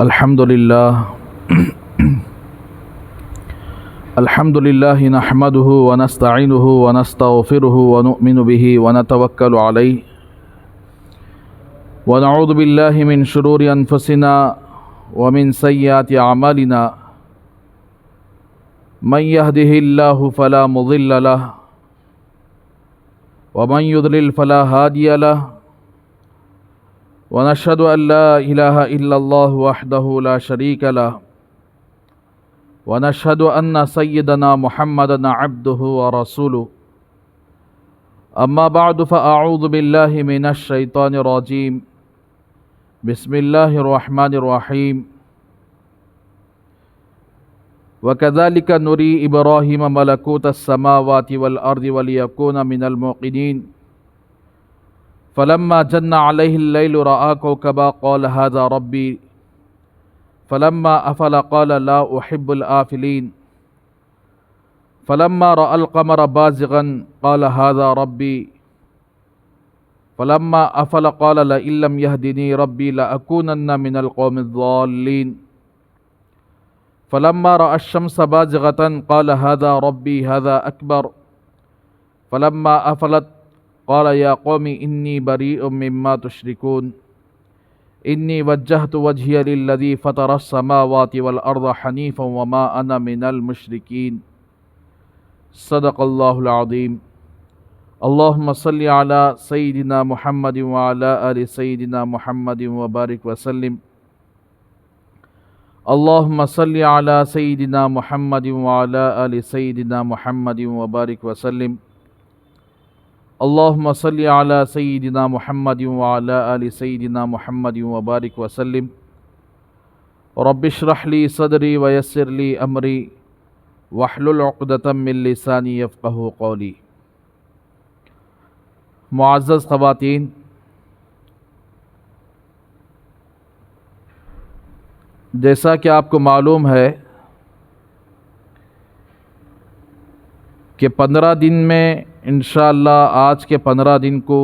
الحمد لله نحمده ونستعينه ونستغفره ونؤمن به ونتوكل عليه ونعوذ بالله من شرور أنفسنا ومن سيئات أعمالنا من يهده الله فلا مضل له ومن يضلل فلا هادي له ونشهد أن لا إله إلا الله وحده لا شريك له ونشهد أن سيدنا محمدا عبده ورسوله أما بعد فأعوذ بالله من الشيطان الرجيم بسم الله الرحمن الرحيم وكذلك نري إبراهيم ملكوت السماوات والأرض وليكون من الموقنين فلما جن عليه الليل رأى كوكبا قال هذا ربي فلما أفل قال لا أحب الآفلين فلما رأى القمر بازغا قال هذا ربي فلما أفل قال لئن لم يهدني ربي لأكونن من القوم الضالين فلما رأى الشمس بازغة قال هذا ربي هذا أكبر فلما أفلت قال يا قوم إني بريء مما تشركون إني وجهت وجهي للذي فطر السماوات والأرض حنيفا وما أنا من المشركين صدق الله العظيم اللهم صل على سيدنا محمد وعلى آل سيدنا محمد وبارك وسلم اللهم صل على سيدنا محمد وعلى آل سيدنا محمد وبارك وسلم اللهم صل على سيدنا محمد وعلى آل سيدنا محمد وبارك وسلم رب اشرح لي صدري ويسر لي أمري واحلل عقدة من لساني يفقهوا قولي۔ معزز خواتین، جیسا کہ آپ کو معلوم ہے کہ 15 دن میں انشاءاللہ آج کے 15 دن کو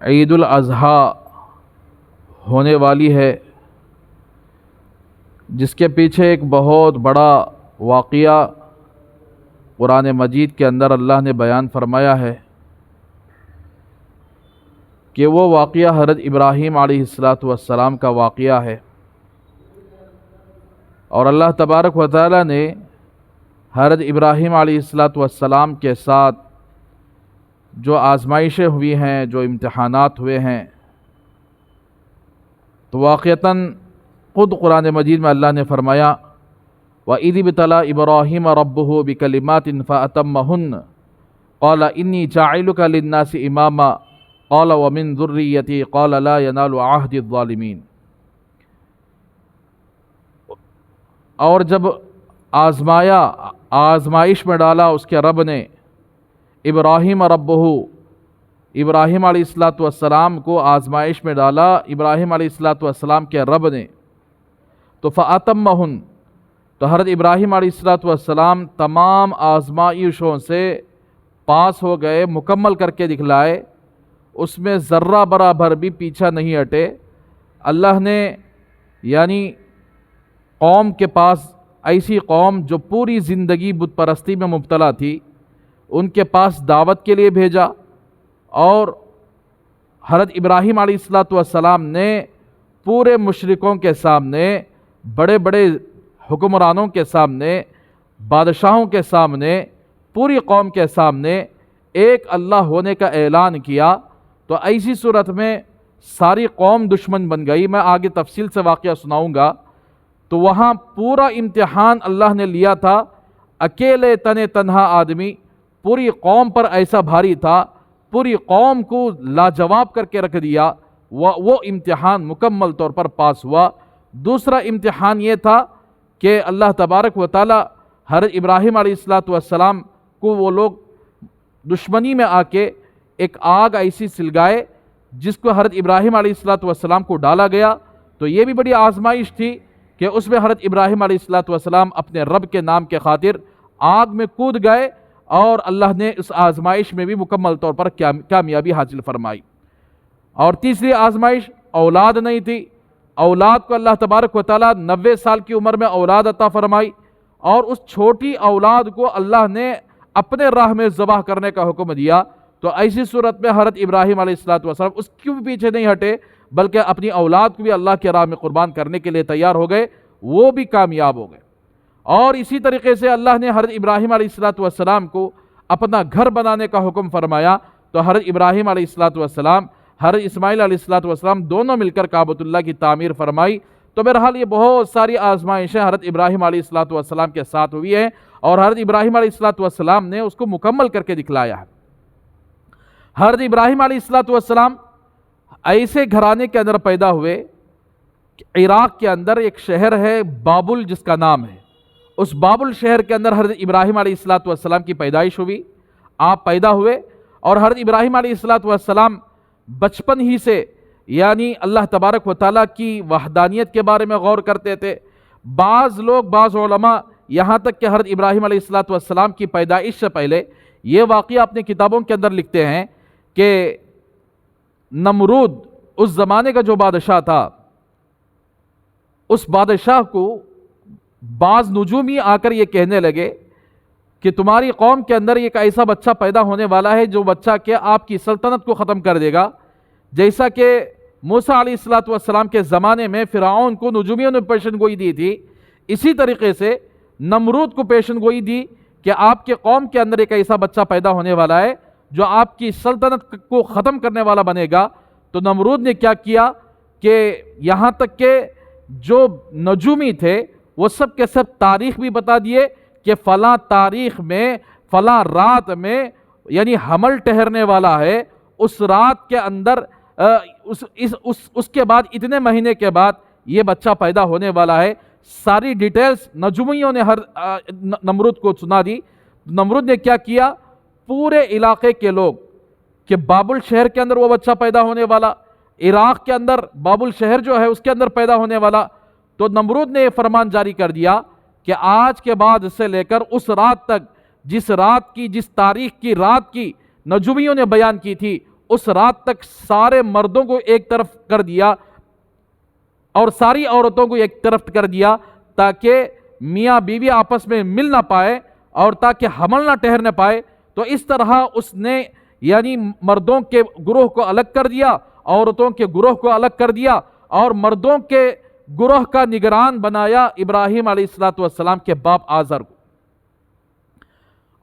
عید الاضحیٰ ہونے والی ہے، جس کے پیچھے ایک بہت بڑا واقعہ قرآن مجید کے اندر اللہ نے بیان فرمایا ہے کہ وہ واقعہ حضرت ابراہیم علیہ السلام کا واقعہ ہے، اور اللہ تبارک و تعالی نے حضرت ابراہیم علیہ السلام کے ساتھ جو آزمائشیں ہوئی ہیں، جو امتحانات ہوئے ہیں، تو واقعتاً خود قرآن مجید میں اللہ نے فرمایا وَإِذِ ابْتَلَىٰ إِبْرَاهِيمَ رَبُّهُ بِكَلِمَاتٍ فَأَتَمَّهُنَّ قَالَ إِنِّي جَاعِلُكَ لِلنَّاسِ إِمَامًا قَالَ وَمِن ذُرِّيَّتِي قَالَ لَا يَنَالُ عَهْدِ الظَّالِمِينَ۔ اور جب آزمائش میں ڈالا اس کے رب نے ابراہیم ربہ، ابراہیم علیہ السلام کو آزمائش میں ڈالا ابراہیم علیہ السلام کے رب نے، تو فَأَتَمَّهُنَّ، تو حضرت ابراہیم علیہ السلام تمام آزمائشوں سے پاس ہو گئے، مکمل کر کے دکھلائے، اس میں ذرہ برابر بھی پیچھا نہیں ہٹے۔ اللہ نے یعنی قوم کے پاس، ایسی قوم جو پوری زندگی بت پرستی میں مبتلا تھی، ان کے پاس دعوت کے لیے بھیجا، اور حضرت ابراہیم علیہ السلام نے پورے مشرکوں کے سامنے، بڑے بڑے حکمرانوں کے سامنے، بادشاہوں کے سامنے، پوری قوم کے سامنے ایک اللہ ہونے کا اعلان کیا، تو ایسی صورت میں ساری قوم دشمن بن گئی۔ میں آگے تفصیل سے واقعہ سناؤں گا۔ تو وہاں پورا امتحان اللہ نے لیا تھا، اکیلے تنہا آدمی، پوری قوم پر ایسا بھاری تھا، پوری قوم کو لاجواب کر کے رکھ دیا، وہ امتحان مکمل طور پر پاس ہوا۔ دوسرا امتحان یہ تھا کہ اللہ تبارک و تعالی حضرت ابراہیم علیہ السلام کو وہ لوگ دشمنی میں آ کے ایک آگ ایسی سلگائے جس کو حضرت ابراہیم علیہ السلام کو ڈالا گیا، تو یہ بھی بڑی آزمائش تھی کہ اس میں حضرت ابراہیم علیہ السلام اپنے رب کے نام کے خاطر آگ میں کود گئے، اور اللہ نے اس آزمائش میں بھی مکمل طور پر کامیابی حاصل فرمائی۔ اور تیسری آزمائش اولاد نہیں تھی، اولاد کو اللہ تبارک و تعالیٰ 90 سال کی عمر میں اولاد عطا فرمائی، اور اس چھوٹی اولاد کو اللہ نے اپنے راہ میں ذبح کرنے کا حکم دیا، تو ایسی صورت میں حضرت ابراہیم علیہ السلام اس کے بھی پیچھے نہیں ہٹے، بلکہ اپنی اولاد کو بھی اللہ کے راہ میں قربان کرنے کے لیے تیار ہو گئے، وہ بھی کامیاب ہو گئے۔ اور اسی طریقے سے اللہ نے حضرت ابراہیم علیہ السلام کو اپنا گھر بنانے کا حکم فرمایا، تو حضرت ابراہیم علیہ السلام، حضرت اسماعیل علیہ السلام دونوں مل کر کعبۃ اللہ کی تعمیر فرمائی۔ تو بہرحال یہ بہت ساری آزمائشیں حضرت ابراہیم علیہ السلام کے ساتھ ہوئی ہیں، اور حضرت ابراہیم علیہ السلام نے اس کو مکمل کر کے دکھلایا ہے۔ حضرت ابراہیم علیہ السلام ایسے گھرانے کے اندر پیدا ہوئے، عراق کے اندر ایک شہر ہے بابل جس کا نام ہے، اس بابل شہر کے اندر حضرت ابراہیم علیہ السلام کی پیدائش ہوئی، آپ پیدا ہوئے، اور حضرت ابراہیم علیہ السلام بچپن ہی سے یعنی اللہ تبارک و تعالیٰ کی وحدانیت کے بارے میں غور کرتے تھے۔ بعض علماء یہاں تک کہ حضرت ابراہیم علیہ السلام کی پیدائش سے پہلے یہ واقعہ اپنے کتابوں کے اندر لکھتے ہیں کہ نمرود اس زمانے کا جو بادشاہ تھا، اس بادشاہ کو بعض نجومی آ کر یہ کہنے لگے کہ تمہاری قوم کے اندر ایک ایسا بچہ پیدا ہونے والا ہے جو بچہ کہ آپ کی سلطنت کو ختم کر دے گا، جیسا کہ موسیٰ علیہ السلام کے زمانے میں فرعون کو نجومیوں نے پیشن گوئی دی تھی، اسی طریقے سے نمرود کو پیشن گوئی دی کہ آپ کے قوم کے اندر ایک ایسا بچہ پیدا ہونے والا ہے جو آپ کی سلطنت کو ختم کرنے والا بنے گا۔ تو نمرود نے کیا کیا کہ یہاں تک کہ جو نجومی تھے وہ سب کے سب تاریخ بھی بتا دیے کہ فلاں تاریخ میں فلاں رات میں یعنی حمل ٹھہرنے والا ہے، اس رات کے اندر اس کے بعد اتنے مہینے کے بعد یہ بچہ پیدا ہونے والا ہے۔ ساری ڈیٹیلز نجومیوں نے ہر نمرود کو سنا دی۔ نمرود نے کیا کیا، پورے علاقے کے لوگ کہ بابل شہر کے اندر وہ بچہ پیدا ہونے والا، عراق کے اندر بابل شہر جو ہے اس کے اندر پیدا ہونے والا، تو نمرود نے یہ فرمان جاری کر دیا کہ آج کے بعد سے لے کر اس رات تک جس تاریخ کی رات کی نجومیوں نے بیان کی تھی، اس رات تک سارے مردوں کو ایک طرف کر دیا اور ساری عورتوں کو ایک طرف کر دیا، تاکہ میاں بیوی آپس میں مل نہ پائے اور تاکہ حمل نہ ٹھہر نہ پائے۔ تو اس طرح اس نے یعنی مردوں کے گروہ کو الگ کر دیا، عورتوں کے گروہ کو الگ کر دیا، اور مردوں کے گروہ کا نگران بنایا ابراہیم علیہ السلام کے باپ آزر کو،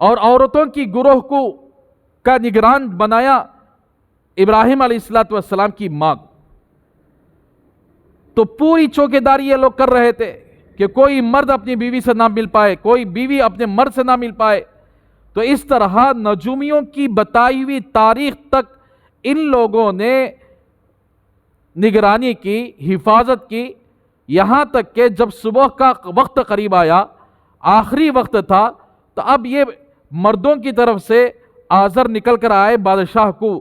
اور عورتوں کی گروہ کا نگران بنایا ابراہیم علیہ السلام کی ماں کو۔ تو پوری چوکیداری یہ لوگ کر رہے تھے کہ کوئی مرد اپنی بیوی سے نہ مل پائے، کوئی بیوی اپنے مرد سے نہ مل پائے۔ تو اس طرح نجومیوں کی بتائی ہوئی تاریخ تک ان لوگوں نے نگرانی کی، حفاظت کی، یہاں تک کہ جب صبح کا وقت قریب آیا، آخری وقت تھا، تو اب یہ مردوں کی طرف سے آزر نکل کر آئے بادشاہ کو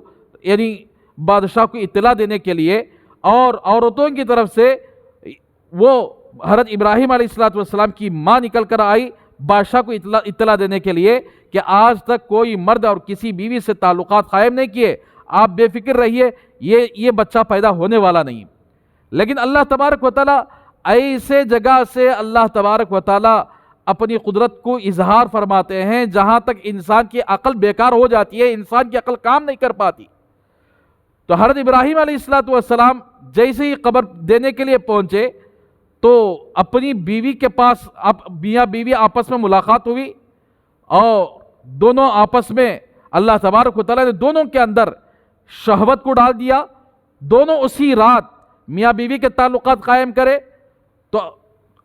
اطلاع دینے کے لیے، اور عورتوں کی طرف سے وہ حضرت ابراہیم علیہ السلام کی ماں نکل کر آئی بادشاہ کو اطلاع دینے کے لیے کہ آج تک کوئی مرد اور کسی بیوی سے تعلقات قائم نہیں کیے، آپ بے فکر رہیے، یہ بچہ پیدا ہونے والا نہیں۔ لیکن اللہ تبارک و تعالیٰ ایسے جگہ سے اللہ تبارک و تعالیٰ اپنی قدرت کو اظہار فرماتے ہیں جہاں تک انسان کی عقل بیکار ہو جاتی ہے، انسان کی عقل کام نہیں کر پاتی۔ تو حضرت ابراہیم علیہ السلام جیسے ہی قبر دینے کے لیے پہنچے تو اپنی بیوی کے پاس میاں بیوی آپس میں ملاقات ہوئی، اور دونوں آپس میں اللہ تبارک و تعالیٰ نے دونوں کے اندر شہوت کو ڈال دیا، دونوں اسی رات میاں بیوی کے تعلقات قائم کرے۔ تو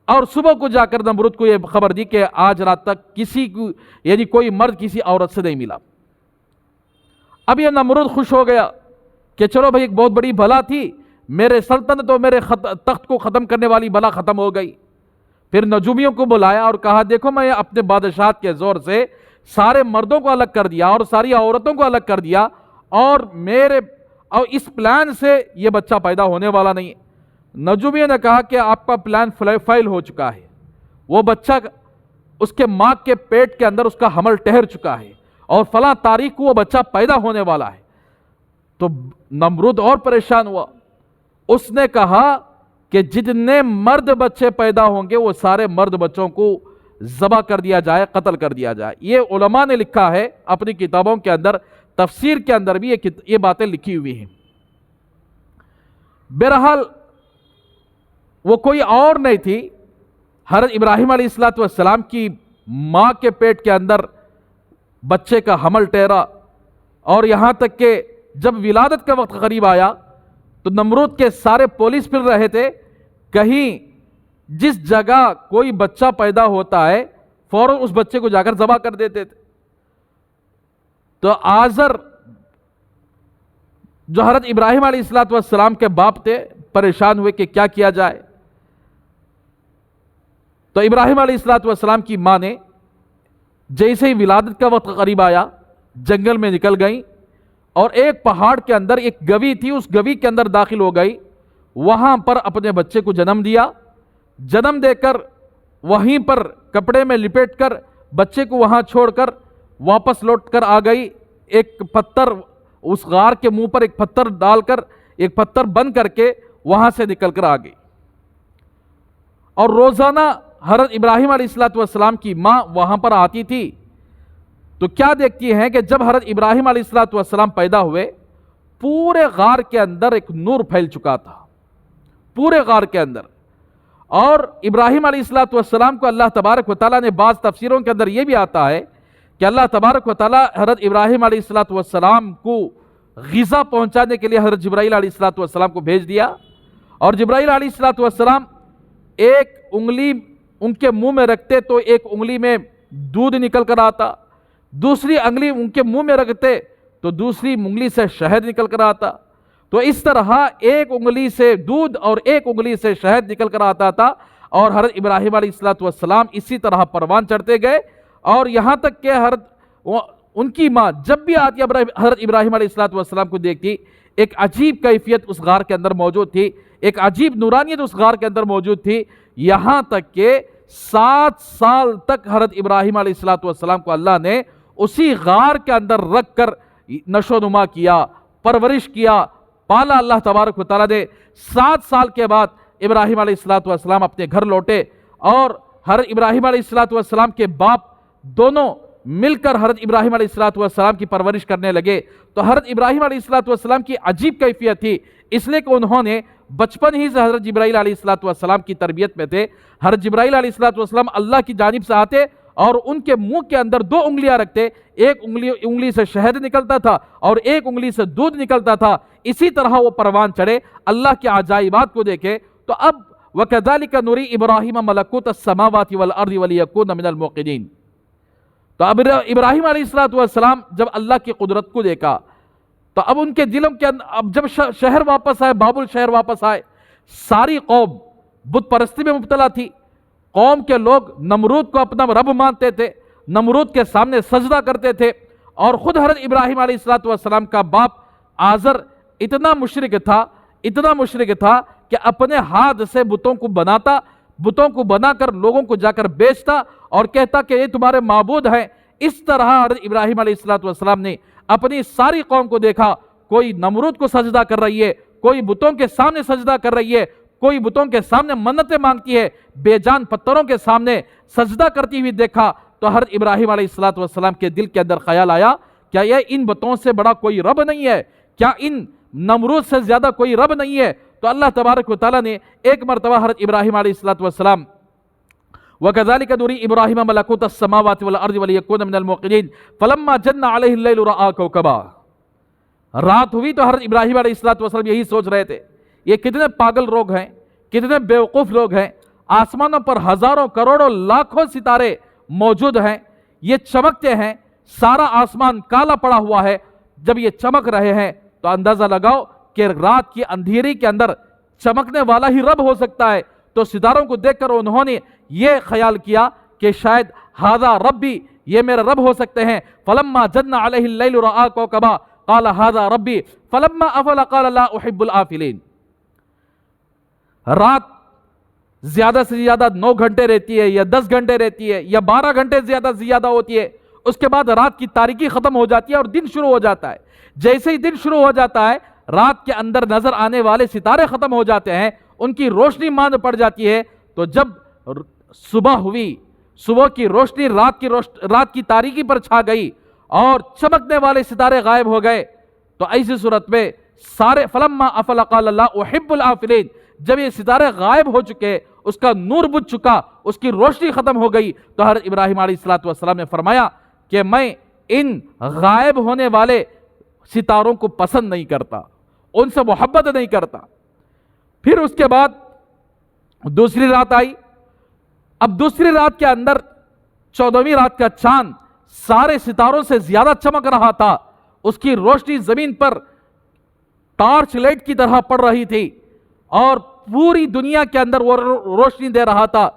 اور صبح کو جا کر نمرود کو یہ خبر دی کہ آج رات تک کسی کو یعنی کوئی مرد کسی عورت سے نہیں ملا۔ اب یہ نمرود خوش ہو گیا کہ چلو بھائی ایک بہت بڑی بلا تھی، میرے سلطنت اور میرے تخت کو ختم کرنے والی بلا ختم ہو گئی۔ پھر نجومیوں کو بلایا اور کہا دیکھو میں اپنے بادشاہت کے زور سے سارے مردوں کو الگ کر دیا اور ساری عورتوں کو الگ کر دیا، اور اس پلان سے یہ بچہ پیدا ہونے والا نہیں ہے۔ نجومیوں نے کہا کہ آپ کا پلان فیل ہو چکا ہے، وہ بچہ اس کے ماں کے پیٹ کے اندر اس کا حمل ٹھہر چکا ہے، اور فلاں تاریخ کو وہ بچہ پیدا ہونے والا ہے۔ تو نمرود اور پریشان ہوا، اس نے کہا کہ جتنے مرد بچے پیدا ہوں گے وہ سارے مرد بچوں کو ذبح کر دیا جائے، قتل کر دیا جائے۔ یہ علماء نے لکھا ہے اپنی کتابوں کے اندر، تفسیر کے اندر بھی یہ باتیں لکھی ہوئی ہیں۔ بہرحال وہ کوئی اور نہیں تھی، حضرت ابراہیم علیہ السلام کی ماں کے پیٹ کے اندر بچے کا حمل ٹھہرا، اور یہاں تک کہ جب ولادت کا وقت قریب آیا تو نمرود کے سارے پولیس پھر رہے تھے، کہیں جس جگہ کوئی بچہ پیدا ہوتا ہے فوراً اس بچے کو جا کر ذبح کر دیتے تھے۔ تو آزر جو حضرت ابراہیم علیہ السلام کے باپ تھے پریشان ہوئے کہ کیا کیا جائے۔ تو ابراہیم علیہ السلام کی ماں نے جیسے ہی ولادت کا وقت قریب آیا جنگل میں نکل گئیں، اور ایک پہاڑ کے اندر ایک گوی تھی، اس گوی کے اندر داخل ہو گئی، وہاں پر اپنے بچے کو جنم دیا۔ جنم دے کر وہیں پر کپڑے میں لپیٹ کر بچے کو وہاں چھوڑ کر واپس لوٹ کر آ گئی۔ ایک پتھر اس غار کے منہ پر ایک پتھر ڈال کر، ایک پتھر بند کر کے وہاں سے نکل کر آ گئی۔ اور روزانہ حضرت ابراہیم علیہ السلام کی ماں وہاں پر آتی تھی تو کیا دیکھتی ہیں کہ جب حضرت ابراہیم علیہ السلام پیدا ہوئے پورے غار کے اندر ایک نور پھیل چکا تھا، پورے غار کے اندر۔ اور ابراہیم علیہ السلام کو اللہ تبارک و تعالیٰ نے، بعض تفسیروں کے اندر یہ بھی آتا ہے کہ اللہ تبارک و تعالیٰ حضرت ابراہیم علیہ السلام کو غذا پہنچانے کے لیے حضرت جبرائیل علیہ السلام کو بھیج دیا، اور جبرائیل علیہ السلام ایک انگلی ان کے منہ میں رکھتے تو ایک انگلی میں دودھ نکل کر آتا، دوسری انگلی ان کے منہ میں رکھتے تو دوسری انگلی سے شہد نکل کر آتا۔ تو اس طرح ایک انگلی سے دودھ اور ایک انگلی سے شہد نکل کر آتا تھا، اور حضرت ابراہیم علیہ السلام اسی طرح پروان چڑھتے گئے، اور یہاں تک کہ ان کی ماں جب بھی آتی حضرت ابراہیم علیہ السلام کو دیکھتی، ایک عجیب کیفیت اس غار کے اندر موجود تھی، ایک عجیب نورانیت اس غار کے اندر موجود تھی، یہاں تک کہ 7 سال تک حضرت ابراہیم علیہ السلام کو اللہ نے اسی غار کے اندر رکھ کر نشو نما کیا، پرورش کیا، پالا اللہ تبارک و تعالیٰ نے۔ 7 سال کے بعد ابراہیم علیہ السلام اپنے گھر لوٹے، اور حضرت ابراہیم علیہ السلام کے باپ دونوں مل کر حضرت ابراہیم علیہ السلام کی پرورش کرنے لگے۔ تو حضرت ابراہیم علیہ السلام کی عجیب کیفیت تھی، اس لیے کہ انہوں نے بچپن ہی سے حضرت جبرائیل علیہ السلام کی تربیت میں تھے۔ حضرت جبرائیل علیہ السلام اللہ کی جانب سے آتے اور ان کے منہ کے اندر 2 انگلیاں رکھتے، ایک انگلی سے شہد نکلتا تھا اور ایک انگلی سے دودھ نکلتا تھا، اسی طرح وہ پروان چڑھے، اللہ کے عجائبات کو دیکھے۔ تو اب وَكَذَلِكَ نُرِي إِبْرَاهِيمَ مَلَكُوتَ السَّمَاوَاتِ وَالْأَرْضِ وَلِيَكُونَ مِنَ الْمُوقِنِينَ۔ تو اب ابراہیم علیہ السلام جب اللہ کی قدرت کو دیکھا تو اب ان کے دلوں کے اندر، اب جب شہر واپس آئے، بابل شہر واپس آئے، ساری قوم بت پرستی میں مبتلا تھی۔ قوم کے لوگ نمرود کو اپنا رب مانتے تھے، نمرود کے سامنے سجدہ کرتے تھے، اور خود حضرت ابراہیم علیہ السلام کا باپ آزر اتنا مشرک تھا کہ اپنے ہاتھ سے بتوں کو بنا کر لوگوں کو جا کر بیچتا اور کہتا کہ یہ تمہارے معبود ہیں۔ اس طرح حضرت ابراہیم علیہ السلام نے اپنی ساری قوم کو دیکھا، کوئی نمرود کو سجدہ کر رہی ہے، کوئی بتوں کے سامنے سجدہ کر رہی ہے، کوئی بتوں کے سامنے منتیں مانگتی ہے، بے جان پتھروں کے سامنے سجدہ کرتی ہوئی دیکھا۔ تو حضرت ابراہیم علیہ السلام کے دل کے اندر خیال آیا، کیا یہ ان بتوں سے بڑا کوئی رب نہیں ہے؟ کیا ان نمرود سے زیادہ کوئی رب نہیں ہے؟ تو اللہ تبارک و تعالیٰ نے ایک مرتبہ حضرت ابراہیم علیہ السلام وَكَذَلِكَ نُرِي إِبْرَاهِيمَ مَلَكُوتَ السَّمَاوَاتِ وَالْأَرْضِ وَلِيَكُونَ مِنَ الْمُوقِنِينَ فَلَمَّا جَنَّ عَلَيْهِ اللَّيْلُ رَأَىٰ كَوْكَبًا۔ رات ہوئی تو حضرت ابراہیم علیہ السلام یہی سوچ رہے تھے، یہ کتنے پاگل لوگ ہیں، کتنے بیوقوف لوگ ہیں، آسمانوں پر ہزاروں کروڑوں لاکھوں ستارے موجود ہیں، یہ چمکتے ہیں، سارا آسمان کالا پڑا ہوا ہے، جب یہ چمک رہے ہیں تو اندازہ لگاؤ کہ رات کی اندھیری کے اندر چمکنے والا ہی رب ہو سکتا ہے۔ تو ستاروں کو دیکھ کر انہوں نے یہ خیال کیا کہ شاید ھذا ربی، یہ میرے رب ہو سکتے ہیں۔ فلما جن علیہ اللیل رآ کوکبا قال ھذا ربی فلما افل قال لا احب الآفلین۔ رات زیادہ سے زیادہ 9 گھنٹے رہتی ہے یا 10 گھنٹے رہتی ہے یا 12 گھنٹے زیادہ ہوتی ہے، اس کے بعد رات کی تاریکی ختم ہو جاتی ہے اور دن شروع ہو جاتا ہے۔ جیسے ہی دن شروع ہو جاتا ہے، رات کے اندر نظر آنے والے ستارے ختم ہو جاتے ہیں ان کی روشنی ماند پڑ جاتی ہے، تو جب صبح ہوئی، صبح کی روشنی رات کی تاریکی پر چھا گئی اور چمکنے والے ستارے غائب ہو گئے، تو ایسی صورت میں سارے فلما افل قال اللہ احب الافلین، جب یہ ستارے غائب ہو چکے، اس کا نور بجھ چکا، اس کی روشنی ختم ہو گئی، تو حضرت ابراہیم علیہ السلام نے فرمایا کہ میں ان غائب ہونے والے ستاروں کو پسند نہیں کرتا، ان سے محبت نہیں کرتا۔ پھر اس کے بعد دوسری رات آئی۔ اب دوسری رات کے اندر 14ویں رات کا چاند سارے ستاروں سے زیادہ چمک رہا تھا، اس کی روشنی زمین پر ٹارچ لائٹ کی طرح پڑ رہی تھی اور پوری دنیا کے اندر وہ روشنی دے رہا تھا۔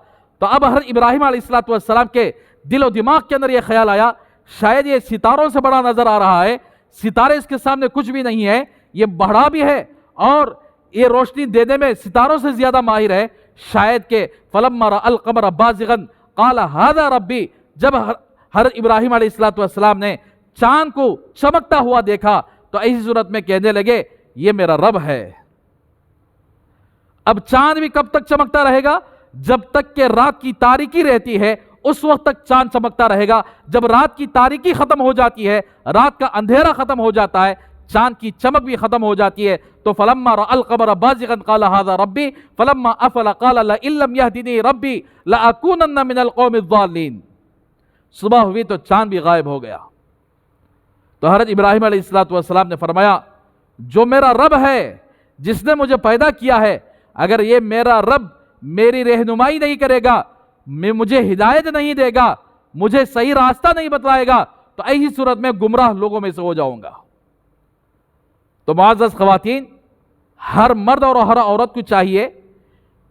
تو اب حضرت ابراہیم علیہ السلام کے دل و دماغ کے اندر یہ خیال آیا، شاید یہ ستاروں سے بڑا نظر آ رہا ہے، ستارے اس کے سامنے کچھ بھی نہیں ہے، یہ بڑا بھی ہے اور یہ روشنی دینے میں ستاروں سے زیادہ ماہر ہے، شاید کہ فلما رأى القمر بازغا قال هذا ربی، جب حضرت ابراہیم علیہ السلام نے چاند کو چمکتا ہوا دیکھا تو ایسی صورت میں کہنے لگے یہ میرا رب ہے۔ اب چاند بھی کب تک چمکتا رہے گا؟ جب تک کہ رات کی تاریکی رہتی ہے اس وقت تک چاند چمکتا رہے گا۔ جب رات کی تاریکی ختم ہو جاتی ہے، رات کا اندھیرا ختم ہو جاتا ہے، چاند کی چمک بھی ختم ہو جاتی ہے، تو فلما رأى القمر بازغا قال هذا ربی فلما افل قال لئن لم يهدني ربی لأكونن من القوم الضالین۔ صبح ہوئی تو چاند بھی غائب ہو گیا۔ تو حضرت ابراہیم علیہ السلام نے فرمایا جو میرا رب ہے، جس نے مجھے پیدا کیا ہے، اگر یہ میرا رب میری رہنمائی نہیں کرے گا، مجھے ہدایت نہیں دے گا، مجھے صحیح راستہ نہیں بتلائے گا، تو ایسی صورت میں گمراہ لوگوں میں سے ہو جاؤں گا۔ تو معزز خواتین، ہر مرد اور ہر عورت کو چاہیے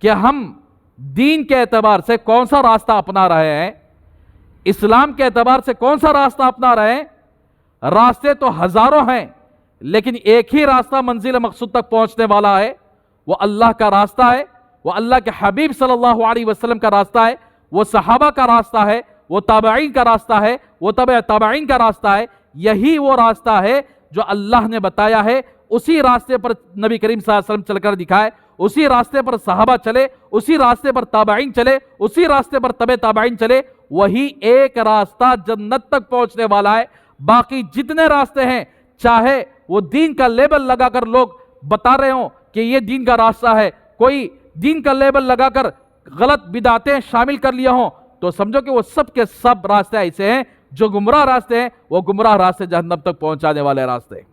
کہ ہم دین کے اعتبار سے کون سا راستہ اپنا رہے ہیں، اسلام کے اعتبار سے کون سا راستہ اپنا رہے ہیں۔ راستے تو ہزاروں ہیں، لیکن ایک ہی راستہ منزل مقصود تک پہنچنے والا ہے، وہ اللہ کا راستہ ہے، وہ اللہ کے حبیب صلی اللہ علیہ وسلم کا راستہ ہے، وہ صحابہ کا راستہ ہے، وہ تابعین کا راستہ ہے، وہ تبع تابعین کا راستہ ہے۔ یہی وہ راستہ ہے جو اللہ نے بتایا ہے، اسی راستے پر نبی کریم صلی اللہ علیہ وسلم چل کر دکھائے، اسی راستے پر صحابہ چلے، اسی راستے پر تابعین چلے، اسی راستے پر تبع تابعین چلے، وہی ایک راستہ جنت تک پہنچنے والا ہے۔ باقی جتنے راستے ہیں، چاہے وہ دین کا لیبل لگا کر لوگ بتا رہے ہوں کہ یہ دین کا راستہ ہے، کوئی دین کا لیبل لگا کر غلط بدعتیں شامل کر لیا ہوں، تو سمجھو کہ وہ سب کے سب راستے ایسے ہیں جو گمراہ راستے ہیں، وہ گمراہ راستے جہنم تک پہنچانے والے راستے ہیں۔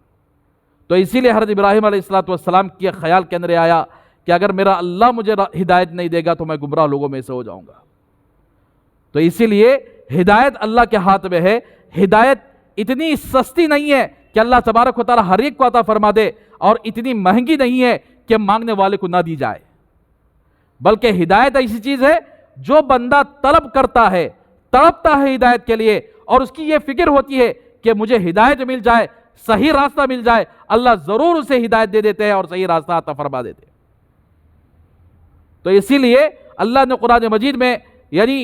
تو اسی لیے حضرت ابراہیم علیہ السلام کے خیال کے اندر آیا کہ اگر میرا اللہ مجھے ہدایت نہیں دے گا تو میں گمراہ لوگوں میں سے ہو جاؤں گا۔ تو اسی لیے ہدایت اللہ کے ہاتھ میں ہے۔ ہدایت اتنی سستی نہیں ہے کہ اللہ تبارک و تعالی ہر ایک کو عطا فرما دے، اور اتنی مہنگی نہیں ہے کہ مانگنے والے کو نہ دی جائے، بلکہ ہدایت ایسی چیز ہے جو بندہ طلب کرتا ہے، تڑپتا ہے ہدایت کے لیے، اور اس کی یہ فکر ہوتی ہے کہ مجھے ہدایت مل جائے، صحیح راستہ مل جائے، اللہ ضرور اسے ہدایت دے دیتے ہیں اور صحیح راستہ عطا فرما دیتے ہیں۔ تو اسی لیے اللہ نے قرآن مجید میں یعنی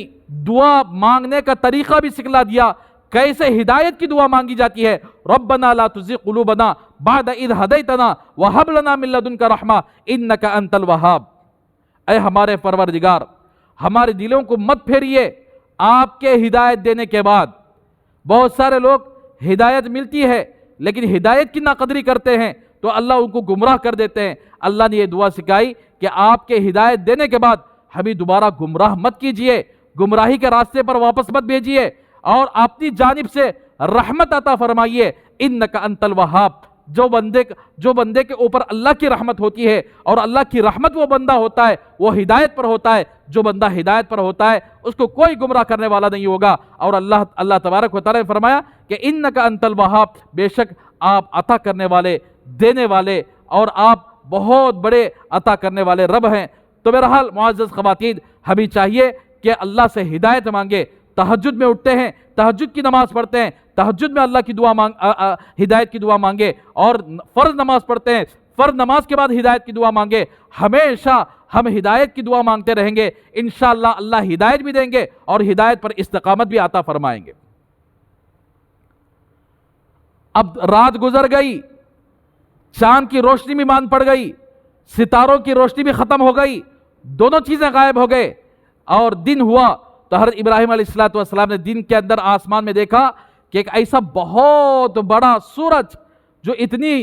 دعا مانگنے کا طریقہ بھی سکھلا دیا، کیسے ہدایت کی دعا مانگی جاتی ہے۔ ربنا لا تزغ قلوبنا بعد اذ ہدیتنا وہب لنا من لدنک رحمہ انک انت الوہاب۔ اے ہمارے پروردگار، ہمارے دلوں کو مت پھیریے آپ کے ہدایت دینے کے بعد۔ بہت سارے لوگ ہدایت ملتی ہے لیکن ہدایت کی ناقدری کرتے ہیں تو اللہ ان کو گمراہ کر دیتے ہیں۔ اللہ نے یہ دعا سکھائی کہ آپ کے ہدایت دینے کے بعد ہمیں دوبارہ گمراہ مت کیجئے، گمراہی کے راستے پر واپس مت بھیجئے، اور اپنی جانب سے رحمت عطا فرمائیے۔ انک انت الوہاب، جو بندے کے اوپر اللہ کی رحمت ہوتی ہے، اور اللہ کی رحمت وہ بندہ ہوتا ہے وہ ہدایت پر ہوتا ہے، جو بندہ ہدایت پر ہوتا ہے اس کو کوئی گمراہ کرنے والا نہیں ہوگا۔ اور اللہ تبارک و تعالی نے فرمایا کہ انک انت الوہاب، بے شک آپ عطا کرنے والے، دینے والے، اور آپ بہت بڑے عطا کرنے والے رب ہیں۔ تو بہرحال معزز خواتین، ہمیں چاہیے کہ اللہ سے ہدایت مانگے۔ تہجد میں اٹھتے ہیں، تہجد کی نماز پڑھتے ہیں، تہجد میں اللہ کی دعا ہدایت کی دعا مانگے، اور فرض نماز پڑھتے ہیں، فرض نماز کے بعد ہدایت کی دعا مانگے۔ ہمیشہ ہم ہدایت کی دعا مانگتے رہیں گے، انشاءاللہ اللہ ہدایت بھی دیں گے اور ہدایت پر استقامت بھی عطا فرمائیں گے۔ اب رات گزر گئی، چاند کی روشنی بھی مان پڑ گئی، ستاروں کی روشنی بھی ختم ہو گئی، دونوں چیزیں غائب ہو گئے، اور دن ہوا تو حضرت ابراہیم علیہ السلام نے دن کے اندر آسمان میں دیکھا کہ ایک ایسا بہت بڑا سورج جو اتنی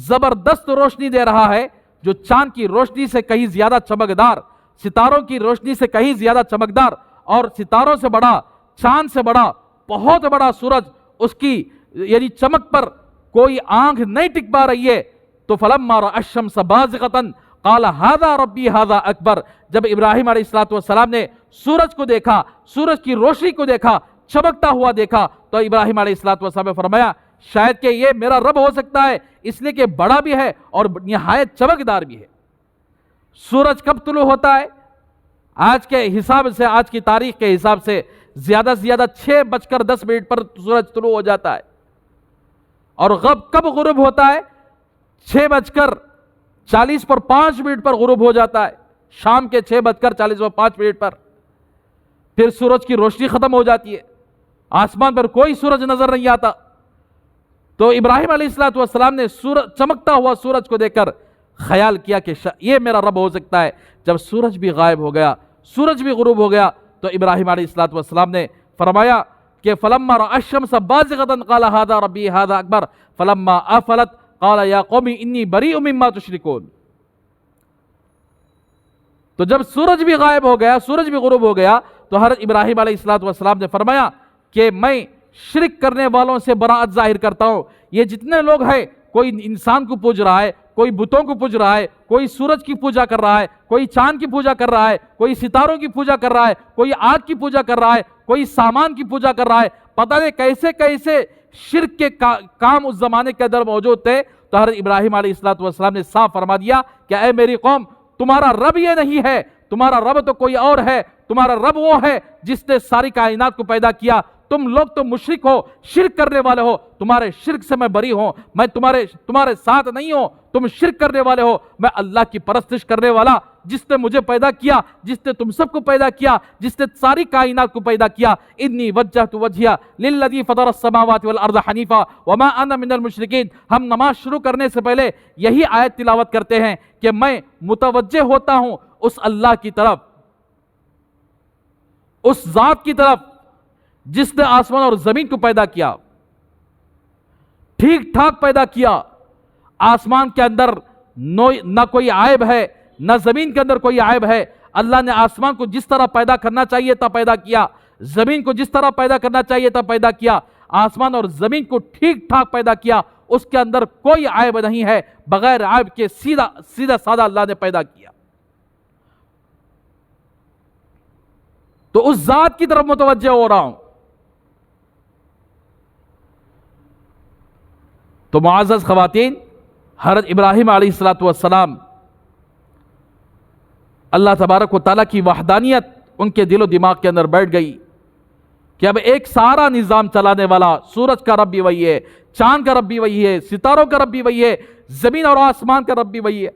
زبردست روشنی دے رہا ہے، جو چاند کی روشنی سے کہیں زیادہ چمکدار، ستاروں کی روشنی سے کہیں زیادہ چمکدار، اور ستاروں سے بڑا، چاند سے بڑا، بہت بڑا سورج، اس کی یعنی چمک پر کوئی آنکھ نہیں ٹک پا رہی ہے۔ تو فلما رأى الشمس بازغة قال هذا ربي هذا اکبر، جب ابراہیم علیہ السلام نے سورج کو دیکھا، سورج کی روشنی کو دیکھا، چمکتا ہوا دیکھا، تو ابراہیم علیہ السلام نے فرمایا شاید کہ یہ میرا رب ہو سکتا ہے، اس لیے کہ بڑا بھی ہے اور نہایت چمکدار بھی ہے۔ سورج کب طلوع ہوتا ہے؟ آج کے حساب سے، آج کی تاریخ کے حساب سے زیادہ سے زیادہ 6:10 پر سورج طلوع ہو جاتا ہے، اور کب غروب ہوتا ہے؟ 6:40 پر 5 پر غروب ہو جاتا ہے، شام کے 6:40 پر۔ پھر سورج کی روشنی ختم ہو جاتی ہے، آسمان پر کوئی سورج نظر نہیں آتا۔ تو ابراہیم علیہ السلام نے چمکتا ہوا سورج کو دیکھ کر خیال کیا کہ یہ میرا رب ہو سکتا ہے۔ جب سورج بھی غائب ہو گیا، سورج بھی غروب ہو گیا، تو ابراہیم علیہ السلام نے فرمایا کہ فلما رأى الشمس بازغة قال هذا ربي هذا اکبر فلما افلت قال یا قوم انی بریء مما تشرکون۔ تو جب سورج بھی غائب ہو گیا، سورج بھی غروب ہو گیا، تو حضرت ابراہیم علیہ السلام نے فرمایا کہ میں شرک کرنے والوں سے براءت ظاہر کرتا ہوں۔ یہ جتنے لوگ ہیں، کوئی انسان کو پوج رہا ہے، کوئی بتوں کو پوج رہا ہے، کوئی سورج کی پوجا کر رہا ہے، کوئی چاند کی پوجا کر رہا ہے، کوئی ستاروں کی پوجا کر رہا ہے، کوئی آگ کی پوجا کر رہا ہے، کوئی سامان کی پوجا کر رہا ہے، پتہ نہیں کیسے کیسے شرک کے کام اس زمانے کے اندر موجود تھے۔ تو حضرت ابراہیم علیہ السلام نے صاف فرما دیا کہ اے میری قوم، تمہارا رب یہ نہیں ہے، تمہارا رب تو کوئی اور ہے، تمہارا رب وہ ہے جس نے ساری کائنات کو پیدا کیا۔ تم لوگ تو مشرک ہو، شرک کرنے والے ہو، تمہارے شرک سے میں بری ہوں، میں تمہارے ساتھ نہیں ہوں، تم شرک کرنے والے ہو، میں اللہ کی پرستش کرنے والا، جس نے مجھے پیدا کیا، جس نے تم سب کو پیدا کیا، جس نے ساری کائنات کو پیدا کیا۔ انی وجہت وجہی للذی فطر السماوات والارض حنیفا وما انا من المشرکین۔ ہم نماز شروع کرنے سے پہلے یہی آیت تلاوت کرتے ہیں کہ میں متوجہ ہوتا ہوں اس اللہ کی طرف، اس ذات کی طرف جس نے آسمان اور زمین کو پیدا کیا، ٹھیک ٹھاک پیدا کیا۔ آسمان کے اندر نہ کوئی عیب ہے، نہ زمین کے اندر کوئی عیب ہے۔ اللہ نے آسمان کو جس طرح پیدا کرنا چاہیے تھا پیدا کیا، زمین کو جس طرح پیدا کرنا چاہیے تھا پیدا کیا، آسمان اور زمین کو ٹھیک ٹھاک پیدا کیا، اس کے اندر کوئی عیب نہیں ہے، بغیر عیب کے سیدھا سادہ اللہ نے پیدا کیا۔ تو اس ذات کی طرف متوجہ ہو رہا ہوں۔ تو معزز خواتین، حضرت ابراہیم علیہ السلام، اللہ تبارک و تعالیٰ کی وحدانیت ان کے دل و دماغ کے اندر بیٹھ گئی کہ اب ایک سارا نظام چلانے والا، سورج کا رب بھی وہی ہے، چاند کا رب بھی وہی ہے، ستاروں کا رب بھی وہی ہے، زمین اور آسمان کا رب بھی وہی ہے،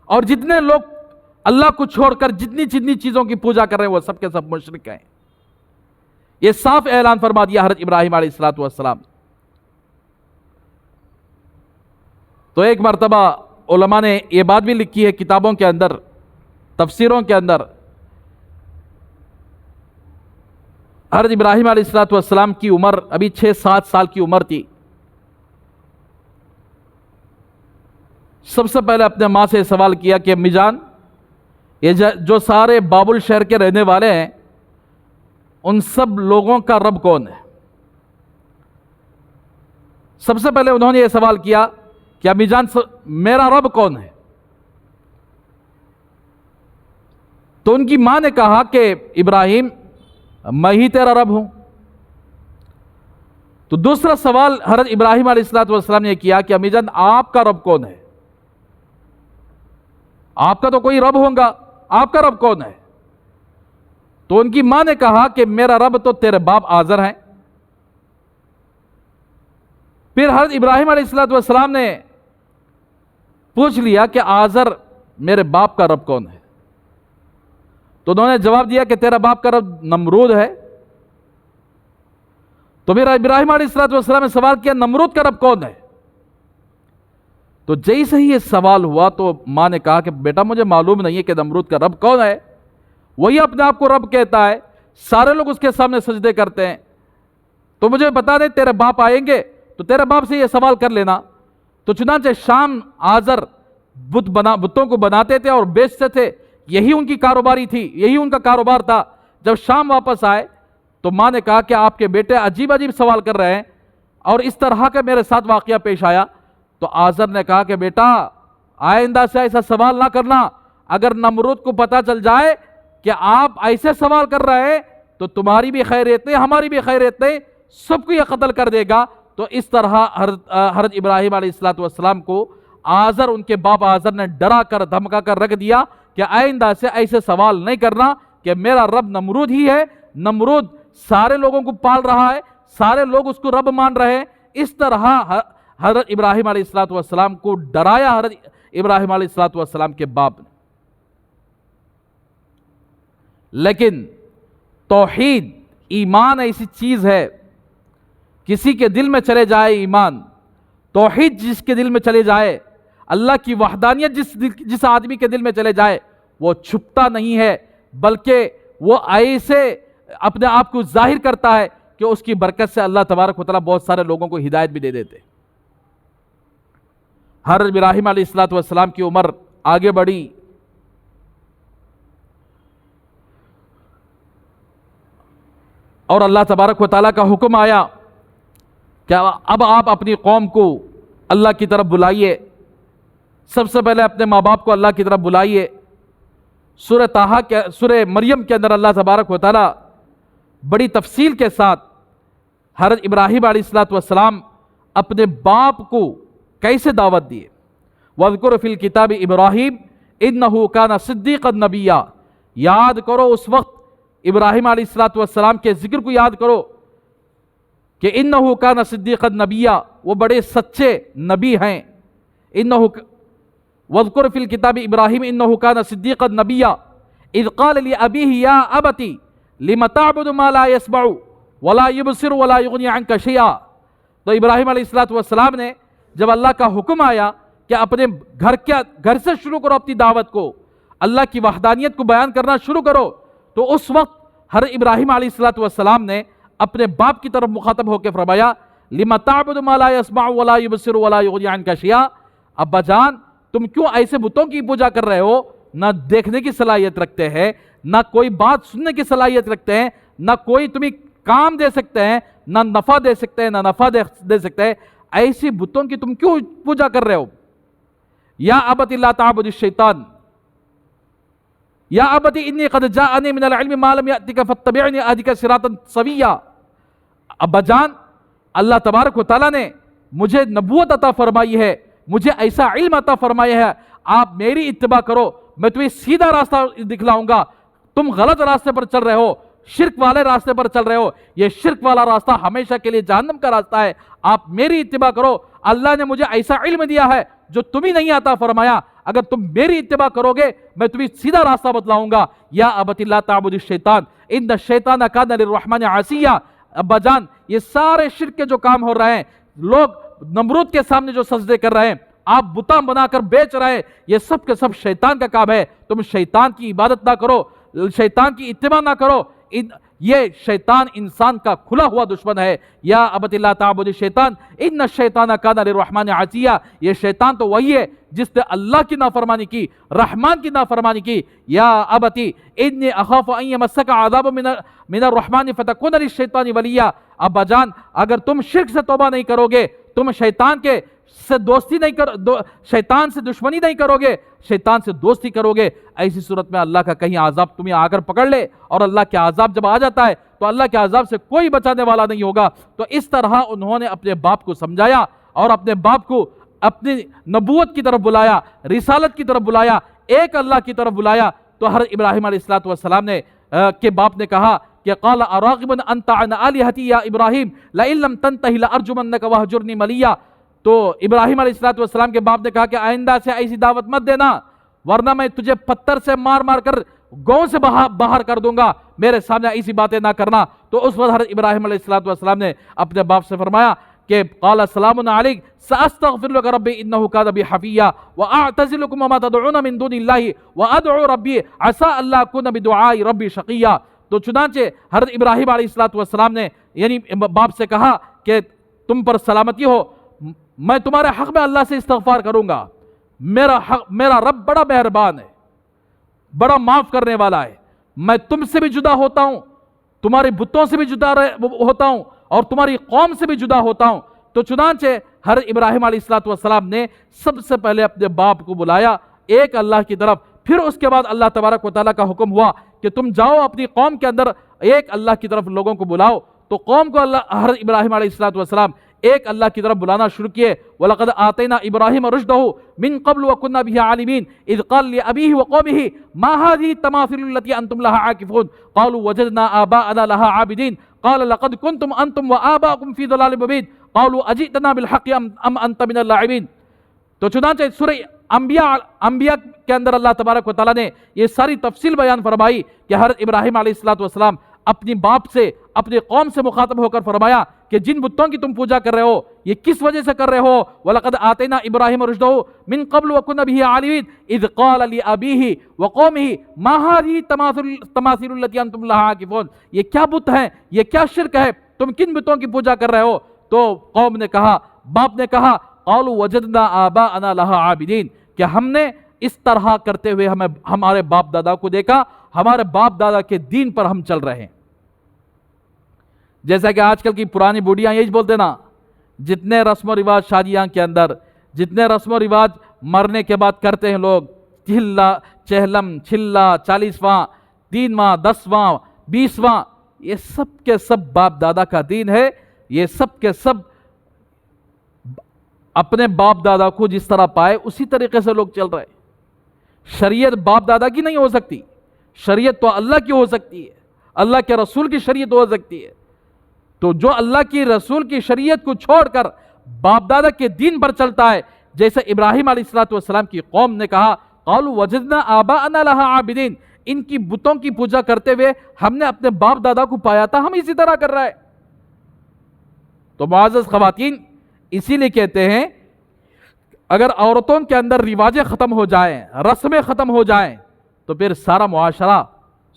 اور جتنے لوگ اللہ کو چھوڑ کر جتنی چیزوں کی پوجا کر رہے ہیں وہ سب کے سب مشرک ہیں۔ یہ صاف اعلان فرما دیا حضرت ابراہیم علیہ السلام۔ تو ایک مرتبہ علماء نے یہ بات بھی لکھی ہے کتابوں کے اندر، تفسیروں کے اندر، حضرت ابراہیم علیہ السلام کی عمر ابھی 6-7 سال کی عمر تھی۔ سب سے پہلے اپنے ماں سے سوال کیا کہ امی جان، یہ جو سارے بابل شہر کے رہنے والے ہیں، ان سب لوگوں کا رب کون ہے؟ سب سے پہلے انہوں نے یہ سوال کیا کہ امی جان میرا رب کون ہے؟ تو ان کی ماں نے کہا کہ ابراہیم، میں ہی تیرا رب ہوں۔ تو دوسرا سوال حضرت ابراہیم علیہ السلام نے کیا کہ امی جان آپ کا رب کون ہے؟ آپ کا تو کوئی رب ہوگا، آپ کا رب کون ہے؟ تو ان کی ماں نے کہا کہ میرا رب تو تیرے باپ آزر ہیں۔ پھر حضرت ابراہیم علیہ السلام نے پوچھ لیا کہ آزر میرے باپ کا رب کون ہے؟ تو انہوں نے جواب دیا کہ تیرا باپ کا رب نمرود ہے۔ تو پھر ابراہیم علیہ السلام نے سوال کیا نمرود کا رب کون ہے؟ تو جیسے ہی یہ سوال ہوا تو ماں نے کہا کہ بیٹا مجھے معلوم نہیں ہے کہ نمرود کا رب کون ہے، وہی اپنے آپ کو رب کہتا ہے، سارے لوگ اس کے سامنے سجدے کرتے ہیں، تو مجھے بتا دے تیرے باپ آئیں گے تو تیرے باپ سے یہ سوال کر لینا۔ تو چنانچہ شام آزر بتوں کو بناتے تھے اور بیچتے تھے، یہی ان کی کاروباری تھی، یہی ان کا کاروبار تھا۔ جب شام واپس آئے تو ماں نے کہا کہ آپ کے بیٹے عجیب عجیب سوال کر رہے ہیں اور اس طرح کا میرے ساتھ واقعہ پیش آیا۔ تو آزر نے کہا کہ بیٹا آئندہ سے ایسا سوال نہ کرنا، اگر نمرود کو پتہ چل جائے کہ آپ ایسے سوال کر رہے ہیں تو تمہاری بھی خیریت نہیں، ہماری بھی خیریت نہیں، سب کو یہ قتل کر دے گا۔ تو اس طرح حضرت ابراہیم علیہ السلام کو آزر، ان کے باپ آزر نے ڈرا کر دھمکا کر رکھ دیا کہ آئندہ سے ایسے سوال نہیں کرنا کہ میرا رب نمرود ہی ہے، نمرود سارے لوگوں کو پال رہا ہے، سارے لوگ اس کو رب مان رہے ہیں۔ اس طرح حضرت ابراہیم علیہ السلام کو ڈرایا حضرت ابراہیم علیہ السلام کے باپ نے۔ لیکن توحید، ایمان ایسی چیز ہے، کسی کے دل میں چلے جائے ایمان، توحید جس کے دل میں چلے جائے، اللہ کی وحدانیت جس آدمی کے دل میں چلے جائے، وہ چھپتا نہیں ہے، بلکہ وہ ایسے اپنے آپ کو ظاہر کرتا ہے کہ اس کی برکت سے اللہ تبارک و تعالیٰ بہت سارے لوگوں کو ہدایت بھی دے دیتے۔ حضرت ابراہیم علیہ السلام کی عمر آگے بڑھی، اور اللہ تبارک و تعالیٰ کا حکم آیا کہ اب آپ اپنی قوم کو اللہ کی طرف بلائیے، سب سے پہلے اپنے ماں باپ کو اللہ کی طرف بلائیے۔ سورہ مریم کے اندر اللہ تبارک و تعالیٰ بڑی تفصیل کے ساتھ حضرت ابراہیم علیہ السلام اپنے باپ کو کیسے دعوت دیے۔ وَاذْكُرْ فِي الْكِتَابِ إِبْرَاهِيمَ إِنَّهُ كَانَ صِدِّيقًا نَبِيًّا، یاد کرو اس وقت ابراہیم علیہ السلام کے ذکر کو یاد کرو کہ انہو کان صدیقا نبیّا، وہ بڑے سچے نبی ہیں۔ وَاذْكُرْ فِي الْكِتَابِ إِبْرَاهِيمَ إِنَّهُ كَانَ صِدِّيقًا نَبِيًّا إِذْ قَالَ لِأَبِيهِ يَا أَبَتِ لِمَ تَعْبُدُ مَا لَا يَسْمَعُ وَلَا يُبْصِرُ وَلَا يُغْنِي عَنْكَ شَيْئًا۔ تو ابراہیم علیہ السلام نے جب اللہ کا حکم آیا کہ اپنے گھر سے شروع کرو اپنی دعوت کو، اللہ کی وحدانیت کو بیان کرنا شروع کرو، تو اس وقت حضرت ابراہیم علیہ السلام نے اپنے باپ کی طرف مخاطب ہو کے فرمایا لِمَ تَعْبُدُ مَا لَا يَسْمَعُ وَلَا يُبْصِرُ وَلَا يُغْنِي عَنْكَ شَيْئًا، ابا جان تم کیوں ایسے بتوں کی پوجا کر رہے ہو؟ نہ دیکھنے کی صلاحیت رکھتے ہیں، نہ کوئی بات سننے کی صلاحیت رکھتے ہیں، نہ کوئی تمہیں کام دے سکتے ہیں، نہ نفع دے سکتے ہیں، نہ نفع دے سکتے ہیں، ایسی بتوں کی تم کیوں پوجا کر رہے ہو؟ یا ابت لا تعبد الشیطان، یا ابت انی قد جاءنی من العلم ما لم یأتک فاتبعنی اہدک صراطا سویا۔ ابا جان اللہ تبارک و تعالیٰ نے مجھے نبوت عطا فرمائی ہے، مجھے ایسا علم عطا فرمایا ہے، آپ میری اتباع کرو، میں تمہیں سیدھا راستہ دکھلاؤں گا۔ تم غلط راستے پر چل رہے ہو، شرک والے راستے پر چل رہے ہو، یہ شرک والا راستہ ہمیشہ کے لیے جہنم کا راستہ ہے، آپ میری اتباع کرو۔ اللہ نے مجھے ایسا علم دیا ہے جو تمہیں نہیں عطا فرمایا، اگر تم میری اتباع کرو گے میں تمہیں سیدھا راستہ بتلاؤں گا۔ یا ابت لا تعبد الشیطان ان الشیطان کان للرحمن عصیا۔ ابا جان یہ سارے شرک کے جو کام ہو رہے ہیں، لوگ نمرود کے سامنے جو سجدے کر رہے ہیں، آپ بتاں بنا کر بیچ رہے ہیں، یہ سب کے سب شیطان کا کام ہے۔ تم شیطان کی عبادت نہ کرو، شیطان کی اتباع نہ کرو، یہ شیطان انسان کا کھلا ہوا دشمن ہے۔ یا ابت لا تعبد الشیطان ان الشیطان کان للرحمن عصیا، یہ شیطان تو وہی ہے جس نے اللہ کی نافرمانی کی، رحمان کی نافرمانی کی۔ یا ابتی انی اخاف ان یمسک عذاب من الرحمن فتکون للشیطان ولیا۔ ابا جان اگر تم شرک سے توبہ نہیں کرو گے، تم شیطان سے دوستی نہیں شیطان سے دشمنی نہیں کرو گے، شیطان سے دوستی کرو گے، ایسی صورت میں اللہ کا کہیں عذاب تمہیں آ کر پکڑ لے، اور اللہ کے عذاب جب آ جاتا ہے تو اللہ کے عذاب سے کوئی بچانے والا نہیں ہوگا۔ تو اس طرح انہوں نے اپنے باپ کو سمجھایا اور اپنے باپ کو اپنی نبوت کی طرف بلایا، رسالت کی طرف بلایا، ایک اللہ کی طرف بلایا۔ تو حضرت ابراہیم علیہ السلام نے کے باپ نے کہا کہ قال اراغب انت عن الہتی یا ابراہیم لئن لم تنتہی لارجمنک وہجرنی ملیا۔ تو ابراہیم علیہ السلام کے باپ نے کہا کہ آئندہ سے ایسی دعوت مت دینا، ورنہ میں تجھے پتھر سے مار مار کر گاؤں سے باہر کر دوں گا، میرے سامنے ایسی باتیں نہ کرنا۔ تو اس وقت حضرت ابراہیم علیہ السلام نے اپنے باپ سے فرمایا کہ قال السلام علیک ساستغفر لک ربی انہ کان بی حفیا واعتزلکم وما تدعون من دون اللہ وادعو ربی عسى الا اکون بدعاء ربی شقیا. تو چنانچہ حضرت ابراہیم علیہ السلام نے یعنی باپ سے کہا کہ تم پر سلامتی ہو، میں تمہارے حق میں اللہ سے استغفار کروں گا، میرا رب بڑا مہربان ہے، بڑا معاف کرنے والا ہے، میں تم سے بھی جدا ہوتا ہوں، تمہارے بتوں سے بھی جدا ہوتا ہوں اور تمہاری قوم سے بھی جدا ہوتا ہوں. تو چنانچہ حضرت ابراہیم علیہ السلام نے سب سے پہلے اپنے باپ کو بلایا ایک اللہ کی طرف، پھر اس کے بعد اللہ تبارک و تعالیٰ کا حکم ہوا کہ تم جاؤ اپنی قوم کے اندر ایک اللہ کی طرف لوگوں کو بلاؤ. تو قوم کو حضرت ابراہیم علیہ السلام ایک اللہ کی طرف بلانا شروع کیے. وَلَقَدْ آتَيْنَا إِبْرَاهِيمَ رُشْدَهُ مِن قَبْلُ وَكُنَّا بِهِ عَالِمِينَ إِذْ قَالَ لِأَبِيهِ وَقَوْمِهِ مَا هَٰذِهِ التَّمَاثِيلُ الَّتِي أَنْتُمْ لَهَا عَاكِفُونَ قَالُوا وَجَدْنَا آبَاءَنَا لَهَا عَابِدِينَ قَالَ لَقَدْ كُنْتُمْ أَنْتُمْ وَآبَاؤُكُمْ فِي ضَلَالٍ مُّبِينٍ قَالُوا أَجِئْتَنَا بِالْحَقِّ أَمْ أَنْتَ مِنَ اللاعبين. تو چنانچہ سورہ انبیاء کے اندر اللہ تبارک و تعالیٰ نے یہ ساری تفصیل بیان فرمائی کہ حضرت ابراہیم علیہ السلام اپنی باپ سے اپنی قوم سے مخاطب ہو کر فرمایا کہ جن بتوں کی تم پوجا کر رہے ہو یہ کس وجہ سے کر رہے ہو. وَلَقَدْ آتَيْنَا إِبْرَاهِيمَ رُشْدَهُ مِن قَبْلُ وَكُنَّا بِهِ عَالِمِينَ إِذْ قَالَ لِأَبِيهِ وَقَوْمِهِ مَا هَٰذِهِ التَّمَاثِيلُ الَّتِي أَنْتُمْ لَهَا عَاكِفُونَ. یہ کیا بت ہیں، یہ کیا شرک ہے، تم کن بتوں کی پوجا کر رہے ہو؟ تو قوم نے کہا، باپ نے کہا قَالُوا وَجَدْنَا آبَاءَنَا لَهَا عَابِدِينَ کہ ہم نے اس طرح کرتے ہوئے ہمارے باپ دادا کو دیکھا، ہمارے باپ دادا کے دین پر ہم چل رہے ہیں. جیسا کہ آج کل کی پرانی بوڑھیاں یہی بولتے نا، جتنے رسم و رواج شادیاں کے اندر، جتنے رسم و رواج مرنے کے بعد کرتے ہیں لوگ، چہلم چھلا 40واں 3واں 10واں 20واں، یہ سب کے سب باپ دادا کا دین ہے. یہ سب کے سب اپنے باپ دادا کو جس طرح پائے اسی طریقے سے لوگ چل رہے. شریعت باپ دادا کی نہیں ہو سکتی، شریعت تو اللہ کی ہو سکتی ہے، اللہ کے رسول کی شریعت ہو سکتی ہے. تو جو اللہ کی رسول کی شریعت کو چھوڑ کر باپ دادا کے دین پر چلتا ہے، جیسے ابراہیم علیہ السلام کی قوم نے کہا قالوا وجدنا آباءنا لها عابدین، ان کی بتوں کی پوجا کرتے ہوئے ہم نے اپنے باپ دادا کو پایا تھا، ہم اسی طرح کر رہا ہے. تو معزز خواتین، اسی لیے کہتے ہیں اگر عورتوں کے اندر رواجیں ختم ہو جائیں، رسمیں ختم ہو جائیں تو پھر سارا معاشرہ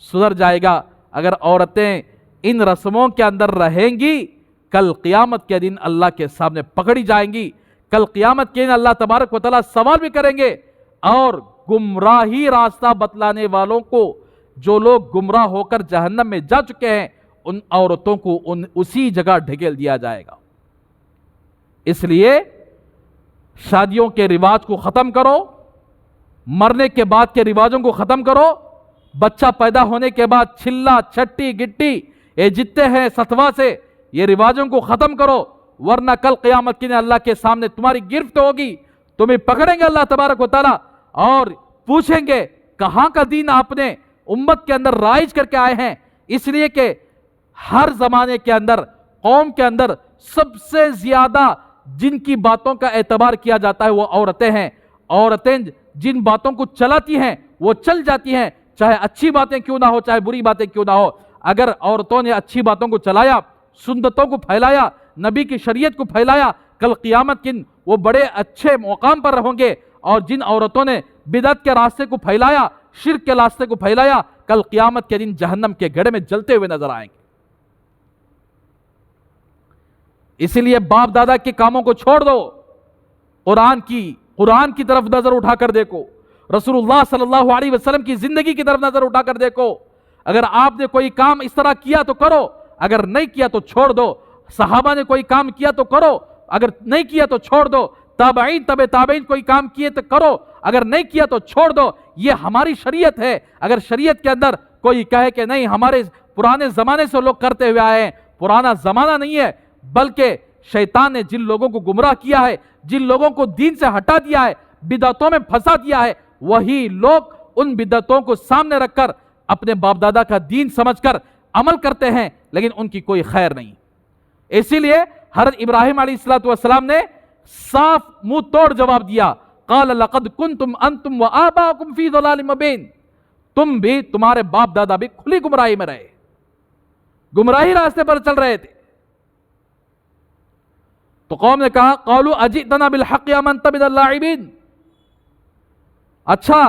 سدھر جائے گا. اگر عورتیں ان رسموں کے اندر رہیں گی، کل قیامت کے دن اللہ کے سامنے پکڑی جائیں گی. کل قیامت کے دن اللہ تبارک و تعالیٰ سوال بھی کریں گے، اور گمراہی راستہ بتلانے والوں کو، جو لوگ گمراہ ہو کر جہنم میں جا چکے ہیں، ان عورتوں کو اسی جگہ ڈھکیل دیا جائے گا. اس لیے شادیوں کے رواج کو ختم کرو، مرنے کے بعد کے رواجوں کو ختم کرو، بچہ پیدا ہونے کے بعد چھلا چھٹی گٹی یہ جتنے ہیں ستوا سے یہ رواجوں کو ختم کرو، ورنہ کل قیامت کے دن اللہ کے سامنے تمہاری گرفت ہوگی، تمہیں پکڑیں گے اللہ تبارک و تعالیٰ اور پوچھیں گے کہاں کا دین آپ نے امت کے اندر رائج کر کے آئے ہیں. اس لیے کہ ہر زمانے کے اندر قوم کے اندر سب سے زیادہ جن کی باتوں کا اعتبار کیا جاتا ہے وہ عورتیں ہیں. عورتیں جن باتوں کو چلاتی ہیں وہ چل جاتی ہیں، چاہے اچھی باتیں کیوں نہ ہو، چاہے بری باتیں کیوں نہ ہو. اگر عورتوں نے اچھی باتوں کو چلایا، سنتوں کو پھیلایا، نبی کی شریعت کو پھیلایا، کل قیامت کے دن وہ بڑے اچھے مقام پر رہوں گے. اور جن عورتوں نے بدعت کے راستے کو پھیلایا، شرک کے راستے کو پھیلایا، کل قیامت کے دن جہنم کے گڑھے میں جلتے ہوئے نظر آئیں گے. اسی لیے باپ دادا کے کاموں کو چھوڑ دو، قرآن کی طرف نظر اٹھا کر دیکھو، رسول اللہ صلی اللہ علیہ وسلم کی زندگی کی طرف نظر اٹھا کر دیکھو. اگر آپ نے کوئی کام اس طرح کیا تو کرو، اگر نہیں کیا تو چھوڑ دو. صحابہ نے کوئی کام کیا تو کرو، اگر نہیں کیا تو چھوڑ دو. تابعین تبع تابعین کوئی کام کیے تو کرو، اگر نہیں کیا تو چھوڑ دو. یہ ہماری شریعت ہے. اگر شریعت کے اندر کوئی کہے کہ نہیں ہمارے پرانے زمانے سے لوگ کرتے ہوئے آئے ہیں، پرانا زمانہ نہیں ہے، بلکہ شیطان نے جن لوگوں کو گمراہ کیا ہے، جن لوگوں کو دین سے ہٹا دیا ہے، بدعتوں میں پھنسا دیا ہے، وہی لوگ ان بدعتوں کو سامنے رکھ کر اپنے باپ دادا کا دین سمجھ کر عمل کرتے ہیں، لیکن ان کی کوئی خیر نہیں. اسی لیے حضرت ابراہیم علیہ السلام نے صاف منہ توڑ جواب دیا، قال لقد کنتم انتم وآباؤکم فی ضلال مبین. تم بھی، تمہارے باپ دادا بھی کھلی گمراہی میں رہے، گمراہی راستے پر چل رہے تھے. تو قوم نے کہا قالوا اجئتنا بالحق یا من من اللاعبین، اچھا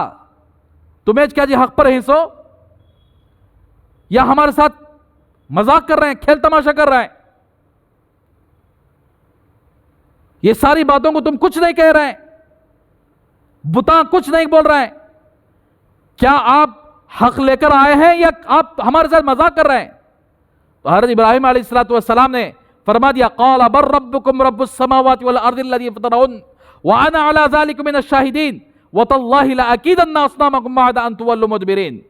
تمہیں کیا جی حق پر ہنسو یا ہمارے ساتھ مذاق کر رہے ہیں، کھیل تماشا کر رہے ہیں؟ یہ ساری باتوں کو تم کچھ نہیں کہہ رہے ہیں، بتاں کچھ نہیں بول رہے ہیں، کیا آپ حق لے کر آئے ہیں یا آپ ہمارے ساتھ مذاق کر رہے ہیں؟ تو حضرت ابراہیم علیہ السلام نے فرما دیا قال بل ربکم رب السماوات والارض الذی فطرہن وانا علی ذلک من الشاہدین وتاللہ لاکیدن اصنامکم بعد ان تولوا مدبرین۔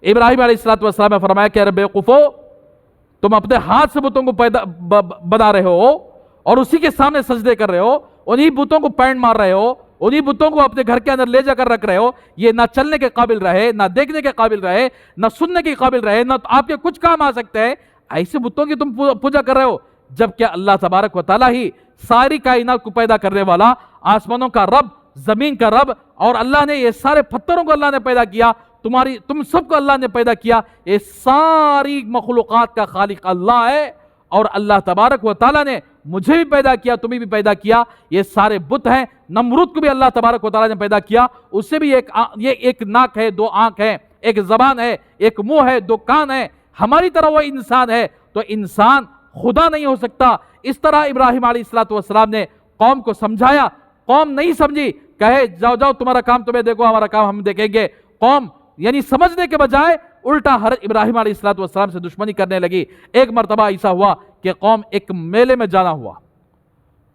ابراہیم علیہ السلام نے فرمایا کہ رب بیوقوفو، تم اپنے ہاتھ سے بتوں کو بنا رہے ہو اور اسی کے سامنے سجدے کر رہے ہو، انہی بتوں کو پینڈ مار رہے ہو، انہی بتوں کو اپنے گھر کے اندر لے جا کر رکھ رہے ہو، یہ نہ چلنے کے قابل رہے، نہ دیکھنے کے قابل رہے، نہ سننے کے قابل رہے، نہ آپ کے کچھ کام آ سکتے ہیں، ایسے بتوں کی تم پوجا کر رہے ہو، جبکہ اللہ تبارک و تعالیٰ ہی ساری کائنات کو پیدا کرنے والا، آسمانوں کا رب، زمین کا رب، اور اللہ نے یہ سارے پتھروں کو اللہ نے پیدا کیا، تم سب کو اللہ نے پیدا کیا، یہ ساری مخلوقات کا خالق اللہ ہے، اور اللہ تبارک و تعالیٰ نے مجھے بھی پیدا کیا، تمہیں بھی پیدا کیا، یہ سارے بت ہیں، نمرود کو بھی اللہ تبارک و تعالیٰ نے پیدا کیا، اس سے بھی ایک ناک ہے، دو آنکھ ہے، ایک زبان ہے، ایک منہ ہے، دو کان ہے، ہماری طرح وہ انسان ہے، تو انسان خدا نہیں ہو سکتا۔ اس طرح ابراہیم علیہ السلام نے قوم کو سمجھایا، قوم نہیں سمجھی، کہے جاؤ جاؤ تمہارا کام تمہیں دیکھو، ہمارا کام ہم دیکھیں گے۔ قوم یعنی سمجھنے کے بجائے الٹا حضرت ابراہیم علیہ السلام سے دشمنی کرنے لگی۔ ایک مرتبہ ایسا ہوا کہ قوم ایک میلے میں جانا ہوا،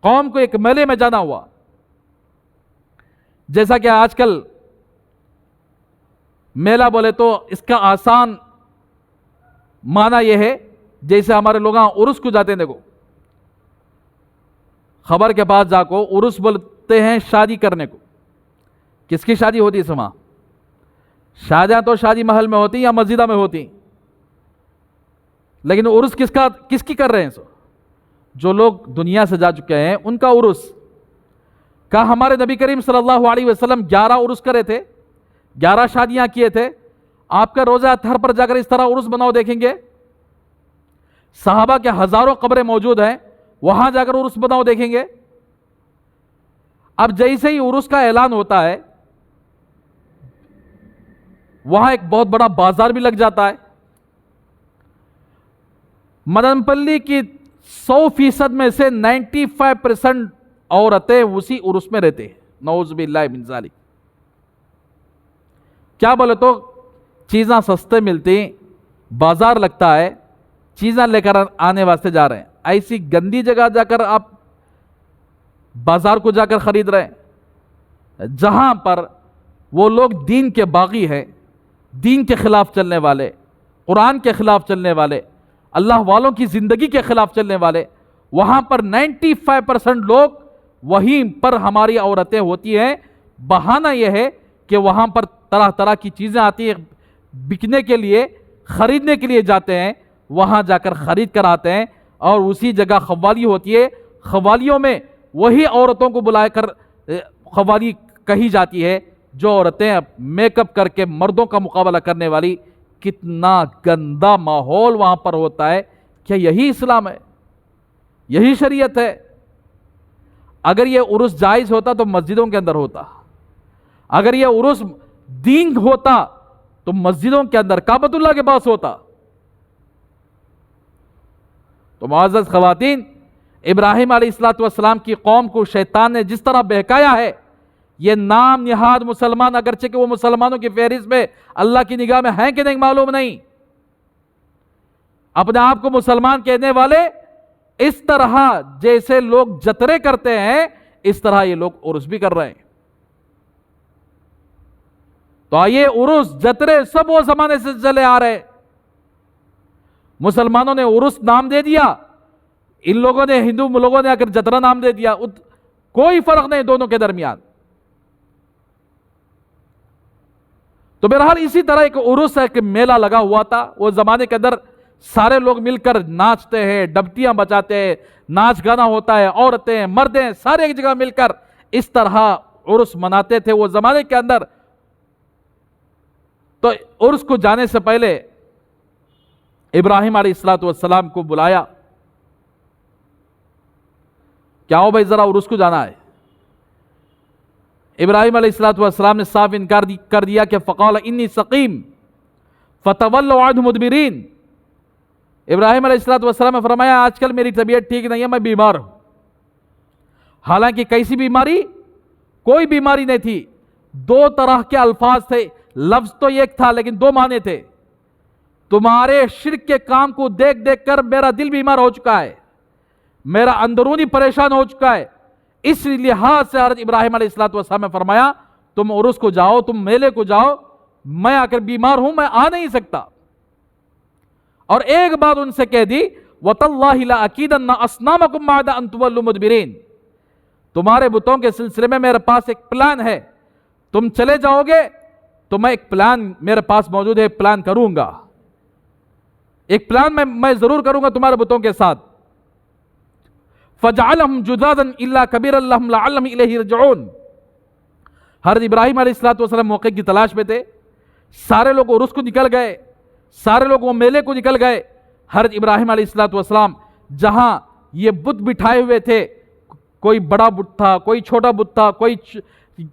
قوم کو ایک میلے میں جانا ہوا، جیسا کہ آج کل میلہ بولے تو اس کا آسان معنی یہ ہے جیسے ہمارے لوگ عرس کو جاتے ہیں، دیکھو خبر کے پاس جا کو عرس بولتے ہیں شادی کرنے کو۔ کس کی شادی ہوتی ہے سما؟ شادیاں تو شادی محل میں ہوتی یا مسجدہ میں ہوتی، لیکن عرس کس کی کر رہے ہیں؟ جو لوگ دنیا سے جا چکے ہیں ان کا عرس۔ کہا ہمارے نبی کریم صلی اللہ علیہ وسلم 11 عرس کرے تھے، 11 شادیاں کیے تھے، آپ کا روزہ اطہر پر جا کر اس طرح عرس بناؤ دیکھیں گے؟ صحابہ کے ہزاروں قبریں موجود ہیں، وہاں جا کر عرس بناؤ دیکھیں گے؟ اب جیسے ہی عرس کا اعلان ہوتا ہے وہاں ایک بہت بڑا بازار بھی لگ جاتا ہے، مدن پلی کی 100% میں سے 95% عورتیں اسی عرس میں رہتے ہیں، نعوذ باللہ من ذالک۔ کیا بولے تو چیزاں سستے ملتی، بازار لگتا ہے، چیزاں لے کر آنے واسطے جا رہے ہیں، ایسی گندی جگہ جا کر آپ بازار کو جا کر خرید رہے ہیں جہاں پر وہ لوگ دین کے باغی ہیں، دین کے خلاف چلنے والے، قرآن کے خلاف چلنے والے، اللہ والوں کی زندگی کے خلاف چلنے والے، وہاں پر 95% لوگ وہیں پر ہماری عورتیں ہوتی ہیں۔ بہانہ یہ ہے کہ وہاں پر طرح طرح کی چیزیں آتی ہیں، بکنے کے لیے، خریدنے کے لیے جاتے ہیں، وہاں جا کر خرید کر آتے ہیں، اور اسی جگہ قوالی ہوتی ہے، قوالیوں میں وہی عورتوں کو بلا کر قوالی کہی جاتی ہے جو عورتیں میک اپ کر کے مردوں کا مقابلہ کرنے والی۔ کتنا گندا ماحول وہاں پر ہوتا ہے۔ کیا یہی اسلام ہے؟ یہی شریعت ہے؟ اگر یہ عرس جائز ہوتا تو مسجدوں کے اندر ہوتا، اگر یہ عرس دین ہوتا تو مسجدوں کے اندر کعبۃ اللہ کے پاس ہوتا۔ تو معزز خواتین، ابراہیم علیہ السلام کی قوم کو شیطان نے جس طرح بہکایا ہے، یہ نام نہاد مسلمان، اگرچہ کہ وہ مسلمانوں کی فہرست میں اللہ کی نگاہ میں ہیں کہ نہیں معلوم نہیں، اپنے آپ کو مسلمان کہنے والے اس طرح جیسے لوگ جترے کرتے ہیں اس طرح یہ لوگ عرس بھی کر رہے ہیں۔ تو آئیے، عرس جترے سب وہ زمانے سے چلے آ رہے، مسلمانوں نے عرس نام دے دیا، ان لوگوں نے، ہندو لوگوں نے اگر جترا نام دے دیا، کوئی فرق نہیں دونوں کے درمیان۔ تو بہرحال اسی طرح ایک عرس ایک میلہ لگا ہوا تھا، وہ زمانے کے اندر سارے لوگ مل کر ناچتے ہیں، ڈبتیاں بجاتے ہیں، ناچ گانا ہوتا ہے، عورتیں مردیں سارے ایک جگہ مل کر اس طرح عرس مناتے تھے وہ زمانے کے اندر۔ تو عرس کو جانے سے پہلے ابراہیم علیہ الصلوۃ والسلام کو بلایا، کیا ہو بھائی ذرا عرس کو جانا ہے۔ ابراہیم علیہ الصلوۃ والسلام نے صاف انکار کر دیا کہ فقال انی سقیم فتولوا عنہ مدبرین۔ ابراہیم علیہ الصلوۃ والسلام نے فرمایا آج کل میری طبیعت ٹھیک نہیں ہے، میں بیمار ہوں۔ حالانکہ کیسی بیماری؟ کوئی بیماری نہیں تھی، دو طرح کے الفاظ تھے، لفظ تو ایک تھا لیکن دو معنی تھے۔ تمہارے شرک کے کام کو دیکھ دیکھ کر میرا دل بیمار ہو چکا ہے، میرا اندرونی پریشان ہو چکا ہے، اس لحاظ سے حضرت ابراہیم علیہ الصلوۃ والسلام نے فرمایا تم عرس کو جاؤ، تم میلے کو جاؤ، میں آ کر بیمار ہوں، میں آ نہیں سکتا۔ اور ایک بات ان سے کہہ دی وَتَاللَّهِ لَأَكِيدَنَّ أَصْنَامَكُمْ بَعْدَ أَن تُوَلُّوا مُدْبِرِينَ، تمہارے بتوں کے سلسلے میں میرے پاس ایک پلان ہے، تم چلے جاؤ گے تو میں ایک پلان میرے پاس موجود ہے، ایک پلان کروں گا، ایک پلان میں ضرور کروں گا تمہارے بتوں کے ساتھ۔ فَجَعَلَهُمْ جُذَاذًا إِلَّا كَبِيرًا لَهُمْ لَعَلَّهُمْ إِلَيْهِ يَرْجِعُونَ۔ حضرت ابراہیم علیہ الصلوۃ والسلام موقع کی تلاش میں تھے، سارے لوگ عرس کو نکل گئے، سارے لوگ وہ میلے کو نکل گئے۔ حضرت ابراہیم علیہ الصلوۃ والسلام جہاں یہ بت بٹھائے ہوئے تھے، کوئی بڑا بت تھا، کوئی چھوٹا بت تھا،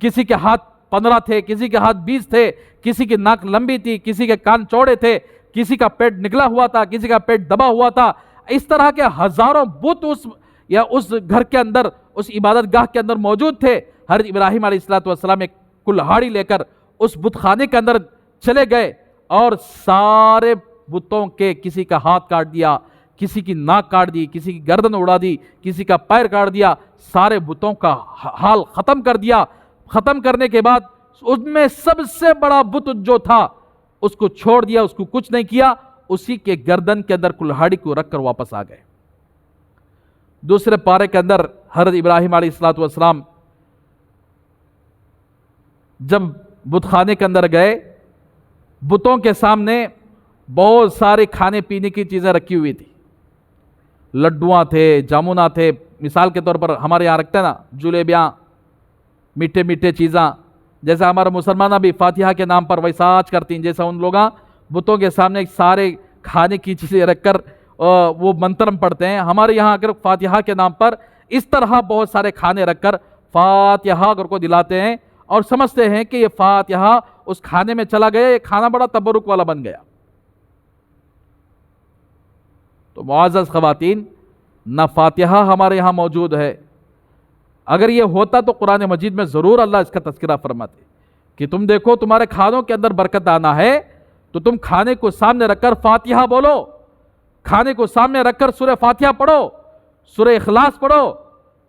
کسی کے ہاتھ 15 تھے، کسی کے ہاتھ 20 تھے، کسی کی ناک لمبی تھی، کسی کے کان چوڑے تھے، کسی کا پیٹ نکلا ہوا تھا، کسی کا پیٹ دبا ہوا تھا۔ اس طرح کے ہزاروں بت اس گھر کے اندر، اس عبادت گاہ کے اندر موجود تھے۔ حضرت ابراہیم علیہ الصلوۃ والسلام ایک کلہاڑی لے کر اس بت خانے کے اندر چلے گئے اور سارے بتوں کے کسی کا ہاتھ کاٹ دیا، کسی کی ناک کاٹ دی، کسی کی گردن اڑا دی، کسی کا پیر کاٹ دیا، سارے بتوں کا حال ختم کر دیا۔ ختم کرنے کے بعد ان میں سب سے بڑا بت جو تھا اس کو چھوڑ دیا، اس کو کچھ نہیں کیا، اسی کے گردن کے اندر کلہاڑی کو رکھ کر واپس آ گئے۔ دوسرے پارے کے اندر حضرت ابراہیم علیہ الصلوۃ والسلام جب بت خانے کے اندر گئے، بتوں کے سامنے بہت سارے کھانے پینے کی چیزیں رکھی ہوئی تھی، لڈواں تھے، جامونا تھے، مثال کے طور پر ہمارے یہاں رکھتے ہیں نا جلیبیاں، میٹھے میٹھے چیزاں، جیسا ہمارا مسلمانہ بھی فاتحہ کے نام پر ویسا آج کرتی ہیں، جیسا ان لوگاں بتوں کے سامنے سارے کھانے کی چیزیں رکھ کر وہ منترم پڑھتے ہیں، ہمارے یہاں اگر فاتحہ کے نام پر اس طرح بہت سارے کھانے رکھ کر فاتحہ کو دلاتے ہیں اور سمجھتے ہیں کہ یہ فاتحہ اس کھانے میں چلا گیا، یہ کھانا بڑا تبرک والا بن گیا۔ تو معزز خواتین، نہ فاتحہ ہمارے یہاں موجود ہے، اگر یہ ہوتا تو قرآن مجید میں ضرور اللہ اس کا تذکرہ فرماتے کہ تم دیکھو تمہارے کھانوں کے اندر برکت آنا ہے تو تم کھانے کو سامنے رکھ کر فاتحہ بولو، کھانے کو سامنے رکھ کر سورہ فاتحہ پڑھو، سورہ اخلاص پڑھو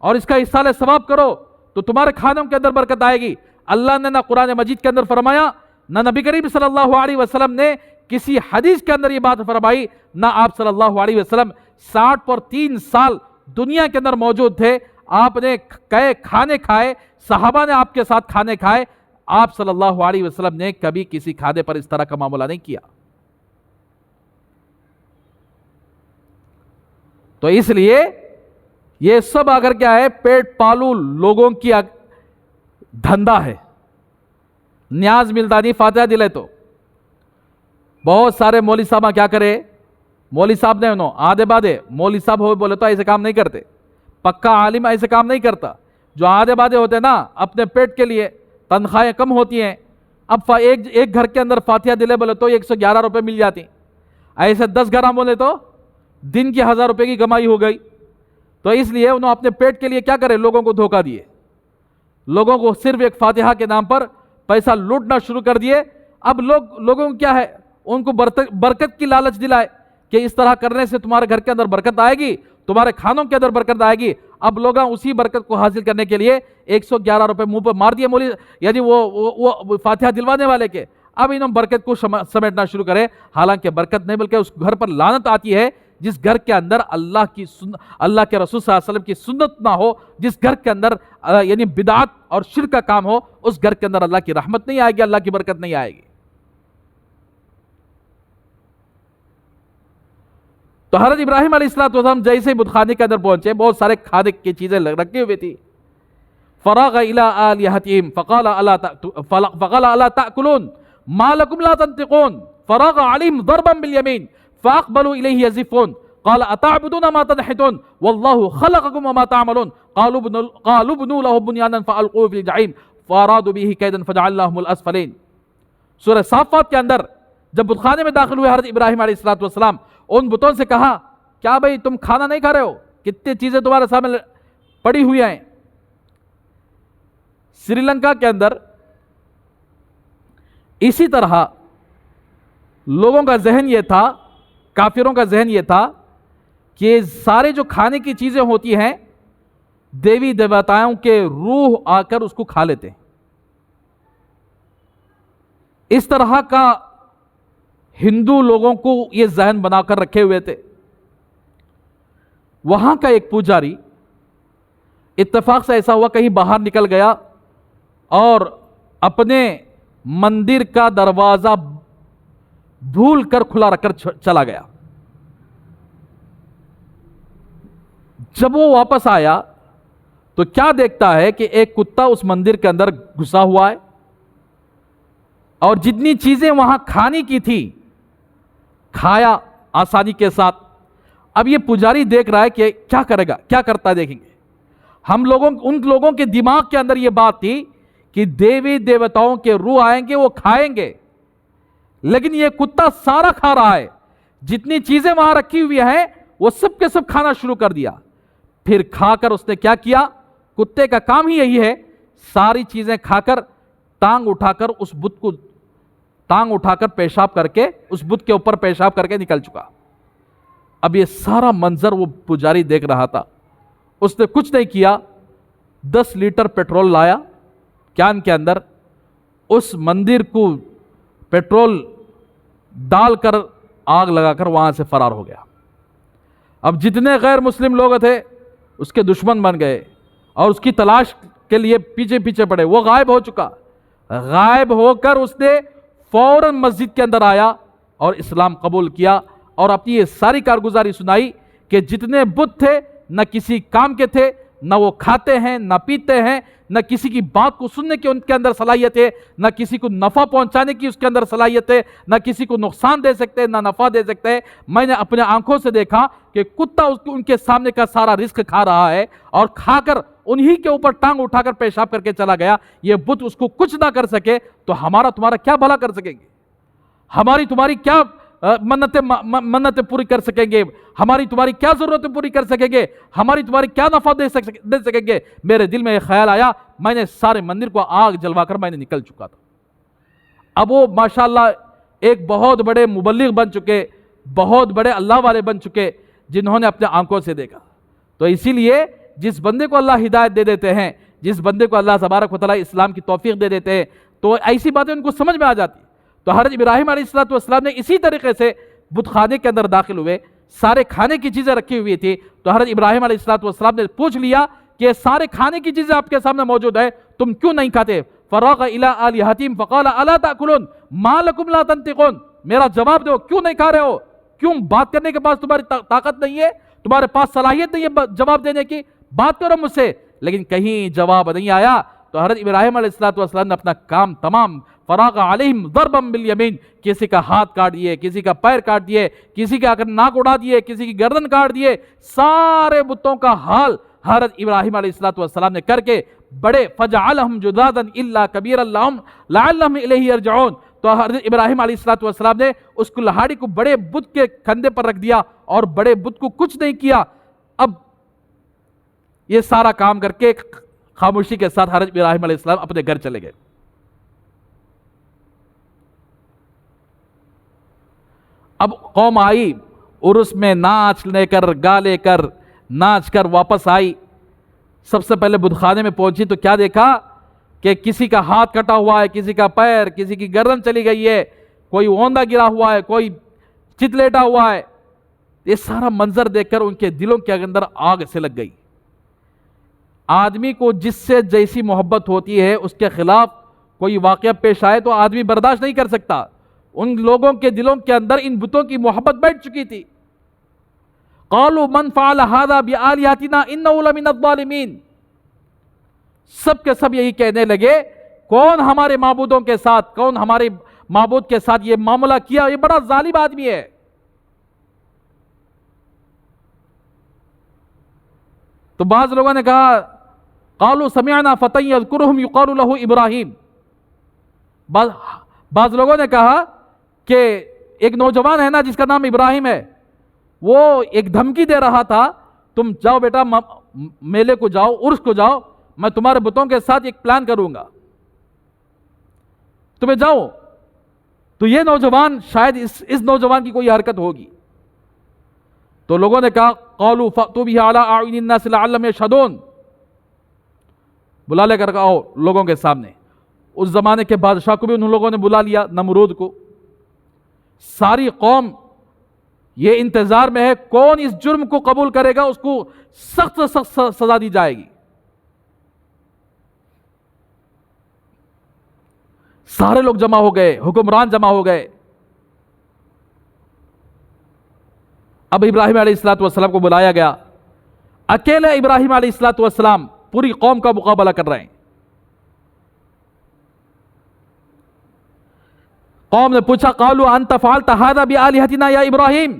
اور اس کا اصالہ ثواب کرو تو تمہارے کھانوں کے اندر برکت آئے گی۔ اللہ نے نہ قرآن مجید کے اندر فرمایا، نہ نبی کریم صلی اللہ علیہ وسلم نے کسی حدیث کے اندر یہ بات فرمائی، نہ آپ صلی اللہ علیہ وسلم 60 پر 3 سال دنیا کے اندر موجود تھے، آپ نے کئے کھانے کھائے، صحابہ نے آپ کے ساتھ کھانے کھائے، آپ صلی اللہ علیہ وسلم نے کبھی کسی کھانے پر اس طرح کا معاملہ نہیں کیا۔ تو اس لیے یہ سب اگر کیا ہے، پیٹ پالو لوگوں کی دھندا ہے، نیاز ملتا نہیں فاتحہ دلے تو۔ بہت سارے مولوی صاحب کیا کرے، مولوی صاحب نے آدھے بادے مولوی صاحب ہوئے بولے تو ایسے کام نہیں کرتے، پکا عالم ایسے کام نہیں کرتا۔ جو آدھے بادے ہوتے نا اپنے پیٹ کے لیے، تنخواہیں کم ہوتی ہیں، اب ایک گھر کے اندر فاتحہ دلے بولے تو 111 روپے مل جاتی، ایسے 10 گھر بولے تو دن کی 1000 روپے کی کمائی ہو گئی۔ تو اس لیے انہوں اپنے پیٹ کے لیے کیا کرے، لوگوں کو دھوکہ دیے، لوگوں کو صرف ایک فاتحہ کے نام پر پیسہ لوٹنا شروع کر دیے۔ اب لوگوں کو کیا ہے، ان کو برکت کی لالچ دلائے کہ اس طرح کرنے سے تمہارے گھر کے اندر برکت آئے گی، تمہارے کھانوں کے اندر برکت آئے گی۔ اب لوگ اسی برکت کو حاصل کرنے کے لیے 111 روپے منہ پر مار دیے مولوی، یعنی وہ فاتحہ دلوانے والے کے۔ اب انہوں برکت کو سمیٹنا شروع کرے، حالانکہ برکت نہیں بلکہ اس گھر پر لعنت آتی ہے جس گھر کے اندر اللہ کے رسول صلی اللہ علیہ وسلم کی سنت نہ ہو، جس گھر کے اندر یعنی بدعت اور شرک کا کام ہو، اس گھر کے اندر اللہ کی رحمت نہیں آئے گی، اللہ کی برکت نہیں آئے گی۔ تو حضرت ابراہیم علیہ السلام جیسے بت خانے کے اندر پہنچے، بہت سارے کھانے کی چیزیں رکھی ہوئی تھی۔ فراغ الی آلہتہم فقال الا تأکلون ما لکم لا تنطقون فراغ علیہم ضربا بالیمین فاقبلوا الیہ یزفون قال اتعبدون ما تنحتون واللہ خلقکم وما تعملون قالوا ابنوا له بنیانا فالقوه فی الجحیم فارادوا به کیدا فجعلناهم الاسفلین۔ سورہ صافات کے اندر جب بت خانے میں داخل ہوئے حضرت ابراہیم علیہ السلام، ان بتوں سے کہا کیا بھائی تم کھانا نہیں کھا رہے ہو؟ کتنی چیزیں تمہارے سامنے پڑی ہوئی ہیں۔ سری لنکا کے اندر اسی طرح لوگوں کا ذہن یہ تھا، کافروں کا ذہن یہ تھا کہ سارے جو کھانے کی چیزیں ہوتی ہیں دیوی دیوتاؤں کے روح آ کر اس کو کھا لیتے ہیں۔ اس طرح کا ہندو لوگوں کو یہ ذہن بنا کر رکھے ہوئے تھے۔ وہاں کا ایک پجاری اتفاق سے ایسا ہوا کہیں باہر نکل گیا اور اپنے مندر کا دروازہ بھول کر کھلا رکھ کر چلا گیا۔ جب وہ واپس آیا تو کیا دیکھتا ہے کہ ایک کتا اس مندر کے اندر گھسا ہوا ہے اور جتنی چیزیں وہاں کھانے کی تھی کھایا آسانی کے ساتھ۔ اب یہ پجاری دیکھ رہا ہے کہ کیا کرے گا، کیا کرتا ہے دیکھیں گے۔ ان لوگوں کے دماغ کے اندر یہ بات تھی کہ دیوی دیوتاؤں کے روح آئیں گے وہ کھائیں گے، لیکن یہ کتا سارا کھا رہا ہے، جتنی چیزیں وہاں رکھی ہوئی ہیں وہ سب کے سب کھانا شروع کر دیا۔ پھر کھا کر اس نے کیا کیا، کتے کا کام ہی یہی ہے، ساری چیزیں کھا کر ٹانگ اٹھا کر اس بت کو اٹھا کر پیشاب کر کے اس بت کے اوپر پیشاب کر کے نکل چکا۔ اب یہ سارا منظر وہ پجاری دیکھ رہا تھا، اس نے کچھ نہیں کیا، 10 لیٹر پیٹرول لایا کین کے اندر، اس مندر کو پیٹرول ڈال کر آگ لگا کر وہاں سے فرار ہو گیا۔ اب جتنے غیر مسلم لوگ تھے اس کے دشمن بن گئے اور اس کی تلاش کے لیے پیچھے پیچھے پڑے۔ وہ غائب ہو چکا، غائب ہو کر اس نے فوراً مسجد کے اندر آیا اور اسلام قبول کیا اور اپنی یہ ساری کارگزاری سنائی کہ جتنے بت تھے نہ کسی کام کے تھے، نہ وہ کھاتے ہیں نہ پیتے ہیں، نہ کسی کی بات کو سننے کی ان کے اندر صلاحیت ہے، نہ کسی کو نفع پہنچانے کی اس کے اندر صلاحیت ہے، نہ کسی کو نقصان دے سکتے نہ نفع دے سکتے۔ میں نے اپنے آنکھوں سے دیکھا کہ کتا ان کے سامنے کا سارا رزق کھا رہا ہے اور کھا کر انہی کے اوپر ٹانگ اٹھا کر پیشاب کر کے چلا گیا۔ یہ بت اس کو کچھ نہ کر سکے تو ہمارا تمہارا کیا بھلا کر سکیں گے؟ ہماری تمہاری کیا منتیں پوری کر سکیں گے؟ ہماری تمہاری کیا ضرورتیں پوری کر سکیں گے؟ ہماری تمہاری کیا نفع دے سکیں گے؟ میرے دل میں یہ خیال آیا، میں نے سارے مندر کو آگ جلوا کر میں نے نکل چکا تھا۔ اب وہ ماشاءاللہ ایک بہت بڑے مبلغ بن چکے، بہت بڑے اللہ والے بن چکے جنہوں نے اپنے آنکھوں سے دیکھا۔ تو اسی لیے جس بندے کو اللہ ہدایت دے دیتے ہیں، جس بندے کو اللہ تبارک و تعالیٰ اسلام کی توفیق دے دیتے ہیں تو ایسی باتیں ان کو سمجھ میں آ جاتی۔ تو حضرت ابراہیم علیہ السلام نے اسی طریقے سے بت خانے کے اندر داخل ہوئے، سارے کھانے کی چیزیں رکھی ہوئی تھی، تو حضرت ابراہیم علیہ السلام نے پوچھ لیا کہ سارے کھانے کی چیزیں آپ کے سامنے موجود ہے، تم کیوں نہیں کھاتے؟ فراغ الی آلہتہم فقال الا تاکلون ما لکم لا تنطقون، میرا جواب دو، کیوں نہیں کھا رہے ہو؟ کیوں بات کرنے کے پاس تمہاری طاقت نہیں ہے، تمہارے پاس صلاحیت نہیں ہے جواب دینے کی؟ بات کرو مجھ سے۔ لیکن کہیں جواب نہیں آیا تو حضرت ابراہیم علیہ السلام نے اپنا کام تمام، فراغ علیہم ضربا بالیمین، کسی کا ہاتھ کاٹ دیے، کسی کا پیر کاٹ دیے، کسی کا ناک اڑا دیے، کسی کی گردن کاٹ دیے، سارے بتوں کا حال حضرت ابراہیم علیہ السلام نے کر کے بڑے فجعلہم جذاذا الا کبیرا لہم لعلہم الیہ یرجعون۔ تو حضرت ابراہیم علیہ السلام نے اس کلہاڑی کو بڑے بت کے کندھے پر رکھ دیا اور بڑے بت کو کچھ نہیں کیا۔ اب یہ سارا کام کر کے خاموشی کے ساتھ حضرت ابراہیم علیہ السلام اپنے گھر چلے گئے۔ اب قوم آئی، عرس میں ناچ لے کر گا لے کر ناچ کر واپس آئی۔ سب سے پہلے بت خانے میں پہنچی تو کیا دیکھا کہ کسی کا ہاتھ کٹا ہوا ہے، کسی کا پیر، کسی کی گردن چلی گئی ہے، کوئی اوندا گرا ہوا ہے، کوئی چت لیٹا ہوا ہے۔ یہ سارا منظر دیکھ کر ان کے دلوں کے اندر آگ سے لگ گئی۔ آدمی کو جس سے جیسی محبت ہوتی ہے اس کے خلاف کوئی واقعہ پیش آئے تو آدمی برداشت نہیں کر سکتا۔ ان لوگوں کے دلوں کے اندر ان بتوں کی محبت بیٹھ چکی تھی۔ قالوا من فعل هذا بآلهتنا انه لمن الظالمین، سب کے سب یہی کہنے لگے کون ہمارے معبودوں کے ساتھ، کون ہمارے معبود کے ساتھ یہ معاملہ کیا، یہ بڑا ظالم آدمی ہے۔ تو بعض لوگوں نے کہا قالوا سمعنا فتى يذكرهم يقال له ابراہیم، بعض لوگوں نے کہا کہ ایک نوجوان ہے نا جس کا نام ابراہیم ہے، وہ ایک دھمکی دے رہا تھا، تم جاؤ بیٹا میلے کو جاؤ، عرس کو جاؤ، میں تمہارے بتوں کے ساتھ ایک پلان کروں گا، تمہیں جاؤ۔ تو یہ نوجوان شاید اس نوجوان کی کوئی حرکت ہوگی۔ تو لوگوں نے کہا قالوا فأتوا به على أعين الناس لعلهم يشهدون، بلا لے کر آؤ لوگوں کے سامنے۔ اس زمانے کے بادشاہ کو بھی ان لوگوں نے بلا لیا، نمرود کو۔ ساری قوم یہ انتظار میں ہے کون اس جرم کو قبول کرے گا، اس کو سخت سخت سزا دی جائے گی۔ سارے لوگ جمع ہو گئے، حکمران جمع ہو گئے۔ اب ابراہیم علیہ السلام کو بلایا گیا، اکیلے ابراہیم علیہ السلام پوری قوم کا مقابلہ کر رہے ہیں۔ قوم نے پوچھا قالوا انت فعلت هذا بآلهتنا یا ابراہیم،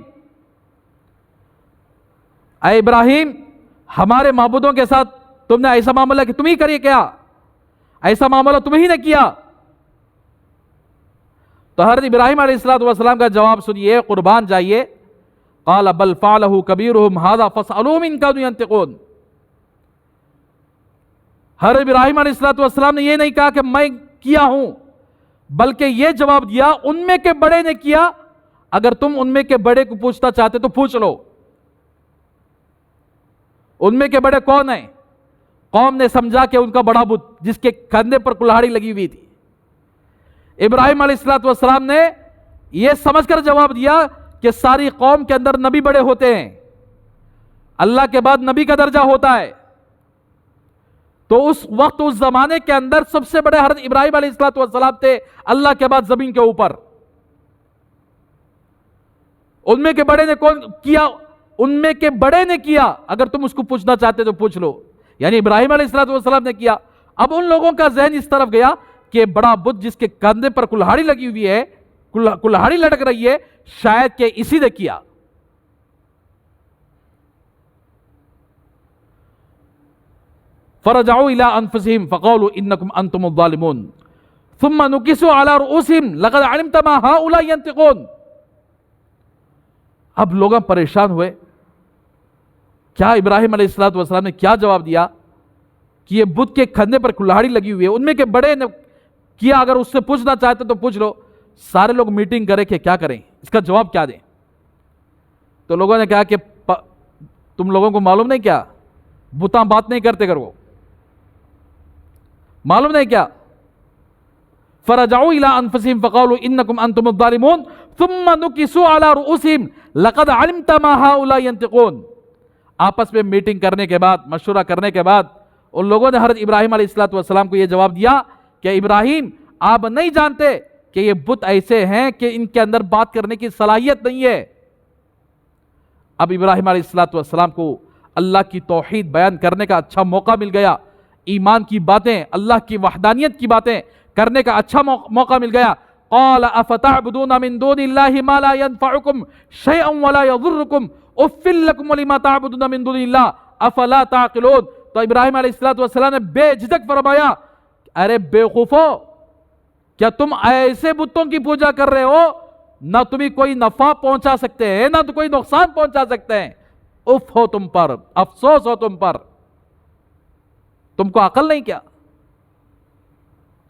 اے ابراہیم ہمارے معبودوں کے ساتھ تم نے ایسا معاملہ کہ تم ہی کریے کیا، ایسا معاملہ تم ہی نے کیا؟ تو حضرت ابراہیم علیہ السلام کا جواب سنیے، قربان جائیے۔ قال بل فعله كبيرهم هذا فاسألوهم إن كانوا ينطقون۔ حضرت ابراہیم علیہ السلام نے یہ نہیں کہا کہ میں کیا ہوں، بلکہ یہ جواب دیا ان میں کے بڑے نے کیا، اگر تم ان میں کے بڑے کو پوچھنا چاہتے تو پوچھ لو۔ ان میں کے بڑے کون ہیں؟ قوم نے سمجھا کہ ان کا بڑا بت جس کے کندھے پر کلہاڑی لگی ہوئی تھی۔ ابراہیم علیہ السلام نے یہ سمجھ کر جواب دیا کہ ساری قوم کے اندر نبی بڑے ہوتے ہیں، اللہ کے بعد نبی کا درجہ ہوتا ہے۔ تو اس وقت اس زمانے کے اندر سب سے بڑے حضرت ابراہیم علیہ السلام تھے، اللہ کے بعد زمین کے اوپر۔ ان میں کے بڑے نے کون کیا؟ ان میں کے بڑے نے کیا، اگر تم اس کو پوچھنا چاہتے تو پوچھ لو، یعنی ابراہیم علیہ السلام نے کیا۔ اب ان لوگوں کا ذہن اس طرف گیا کہ بڑا بت جس کے کندھے پر کلہاڑی لگی ہوئی ہے، کلہاڑی لٹک رہی ہے، شاید کہ اسی نے کیا۔ فرجعوا الى انفسهم فقالوا انكم انتم الظالمون ثم نكسوا على رؤوسهم لقد علمت ما هؤلاء ينطقون۔ اب لوگ پریشان ہوئے، کیا ابراہیم علیہ السلام نے کیا جواب دیا کہ یہ بت کے کندھے پر کلہاڑی لگی ہوئی ہے، ان میں کے بڑے نے کیا، اگر اس سے پوچھنا چاہتے تو پوچھ لو۔ سارے لوگ میٹنگ کرے کہ کیا کریں، اس کا جواب کیا دیں۔ تو لوگوں نے کہا کہ تم لوگوں کو معلوم نہیں کیا بتاں بات نہیں کرتے، کرو معلوم نہیں کیا؟ فرجعوا الى انفسهم فقالوا انكم انتم الظالمون ثم نكسوا على رؤوسهم لقد علمت ما هؤلاء ينطقون۔ آپس میں میٹنگ کرنے کے بعد، مشورہ کرنے کے بعد ان لوگوں نے حضرت ابراہیم علیہ السلام کو یہ جواب دیا کہ ابراہیم آپ نہیں جانتے کہ یہ بت ایسے ہیں کہ ان کے اندر بات کرنے کی صلاحیت نہیں ہے۔ اب ابراہیم علیہ السلام کو اللہ کی توحید بیان کرنے کا اچھا موقع مل گیا، ایمان کی باتیں، اللہ کی وحدانیت کی باتیں کرنے کا اچھا موقع مل گیا۔ قال افتعبدون من دون اللہ ما لا ينفعکم شیئا ولا یضرکم اف لکم ولما تعبدون من دون اللہ افلا تعقلون۔ تو ابراہیم علیہ السلام نے بے جھجک فرمایا، ارے بے وقوفو، کیا تم ایسے بتوں کی پوجا کر رہے ہو نہ تمہیں کوئی نفع پہنچا سکتے ہیں نہ تو کوئی نقصان پہنچا سکتے ہیں، اف ہو تم پر، افسوس ہو تم پر، تم کو عقل نہیں کیا؟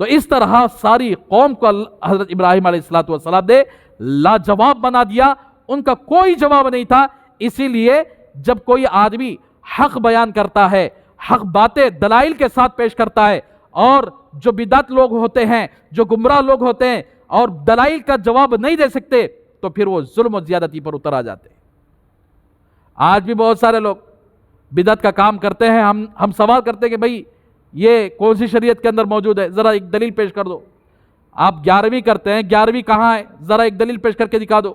تو اس طرح ساری قوم کو حضرت ابراہیم علیہ السلام نے لاجواب بنا دیا، ان کا کوئی جواب نہیں تھا۔ اسی لیے جب کوئی آدمی حق بیان کرتا ہے، حق باتیں دلائل کے ساتھ پیش کرتا ہے، اور جو بدعت لوگ ہوتے ہیں، جو گمراہ لوگ ہوتے ہیں اور دلائل کا جواب نہیں دے سکتے، تو پھر وہ ظلم و زیادتی پر اتر آ جاتے ہیں۔ آج بھی بہت سارے لوگ بدعت کا کام کرتے ہیں، ہم سوال کرتے ہیں کہ بھئی یہ کون سی شریعت کے اندر موجود ہے، ذرا ایک دلیل پیش کر دو۔ آپ 11ویں کرتے ہیں، 11ویں کہاں ہے، ذرا ایک دلیل پیش کر کے دکھا دو۔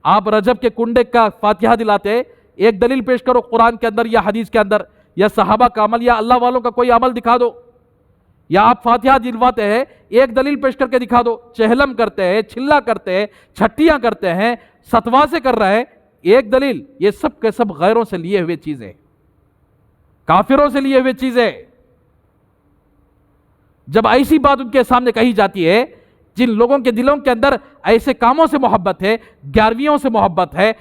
آپ رجب کے کنڈے کا فاتحہ دلاتے ہیں، ایک دلیل پیش کرو قرآن کے اندر یا حدیث کے اندر، یا صحابہ کا عمل یا اللہ والوں کا کوئی عمل دکھا دو۔ یا آپ فاتحہ دلواتے ہیں، ایک دلیل پیش کر کے دکھا دو۔ چہلم کرتے ہیں، چھلا کرتے ہیں، چھٹیاں کرتے ہیں، ستوا سے کر رہے ہیں، ایک دلیل۔ یہ سب کے سب غیروں سے لیے ہوئے چیزیں۔ کافروں سے لیے ہوئے چیزیں. جب ایسی بات ان کے سامنے کہی جاتی ہے جن لوگوں کے دلوں کے اندر ایسے کاموں سے محبت ہے، گیارہویوں سے محبت ہے،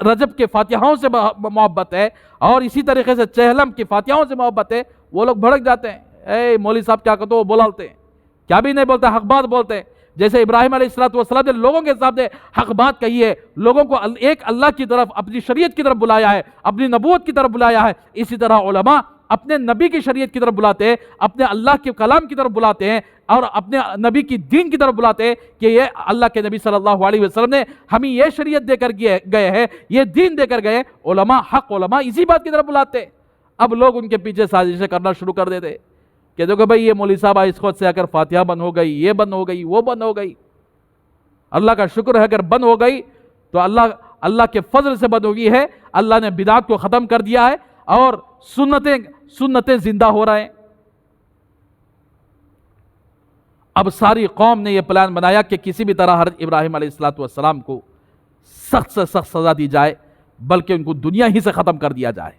رجب کے فاتحوں سے محبت ہے، اور اسی طریقے سے چہلم کی فاتحوں سے محبت ہے، وہ لوگ بھڑک جاتے ہیں. اے مولوی صاحب کیا کہتے ہو، وہ بولتے ہیں، کیا بھی نہیں بولتے، حق بات بولتے ہیں. جیسے ابراہیم علیہ السلام نے لوگوں کے سامنے حق بات کہی ہے، لوگوں کو ایک اللہ کی طرف، اپنی شریعت کی طرف بلایا ہے، اپنی نبوت کی طرف بلایا ہے. اسی طرح علماء اپنے نبی کی شریعت کی طرف بلاتے ہیں، اپنے اللہ کے کلام کی طرف بلاتے ہیں، اور اپنے نبی کی دین کی طرف بلاتے ہیں کہ یہ اللہ کے نبی صلی اللہ علیہ وسلم نے ہمیں یہ شریعت دے کر گئے ہیں، یہ دین دے کر گئے. علماء، حق علماء اسی بات کی طرف بلاتے ہیں. اب لوگ ان کے پیچھے سازشیں کرنا شروع کر دیتے کہ دیکھو بھائی یہ مولوی صاحب اس خود سے اگر فاتحہ بند ہو گئی، یہ بند ہو گئی، وہ بند ہو گئی. اللہ کا شکر ہے اگر بند ہو گئی تو اللہ کے فضل سے بند ہوگی ہے. اللہ نے بدعات کو ختم کر دیا ہے اور سنتیں زندہ ہو رہے ہیں. اب ساری قوم نے یہ پلان بنایا کہ کسی بھی طرح حضرت ابراہیم علیہ السلام کو سخت سے سخت سزا دی جائے، بلکہ ان کو دنیا ہی سے ختم کر دیا جائے.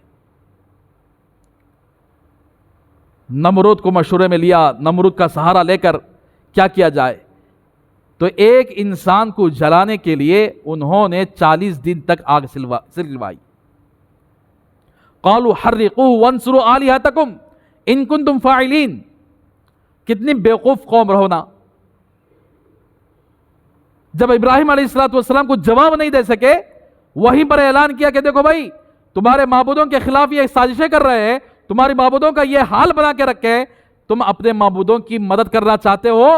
نمرود کو مشورے میں لیا، نمرود کا سہارا لے کر کیا کیا جائے. تو ایک انسان کو جلانے کے لیے انہوں نے 40 دن تک آگ سلوائی. قالوا حرقوه وانصروا آلهتكم ان کنتم فاعلین. کتنی بیوقوف قوم رہو نا. جب ابراہیم علیہ السلام کو جواب نہیں دے سکے، وہیں پر اعلان کیا کہ دیکھو بھائی تمہارے معبودوں کے خلاف یہ سازشیں کر رہے ہیں، تمہاری معبودوں کا یہ حال بنا کے رکھے، تم اپنے معبودوں کی مدد کرنا چاہتے ہو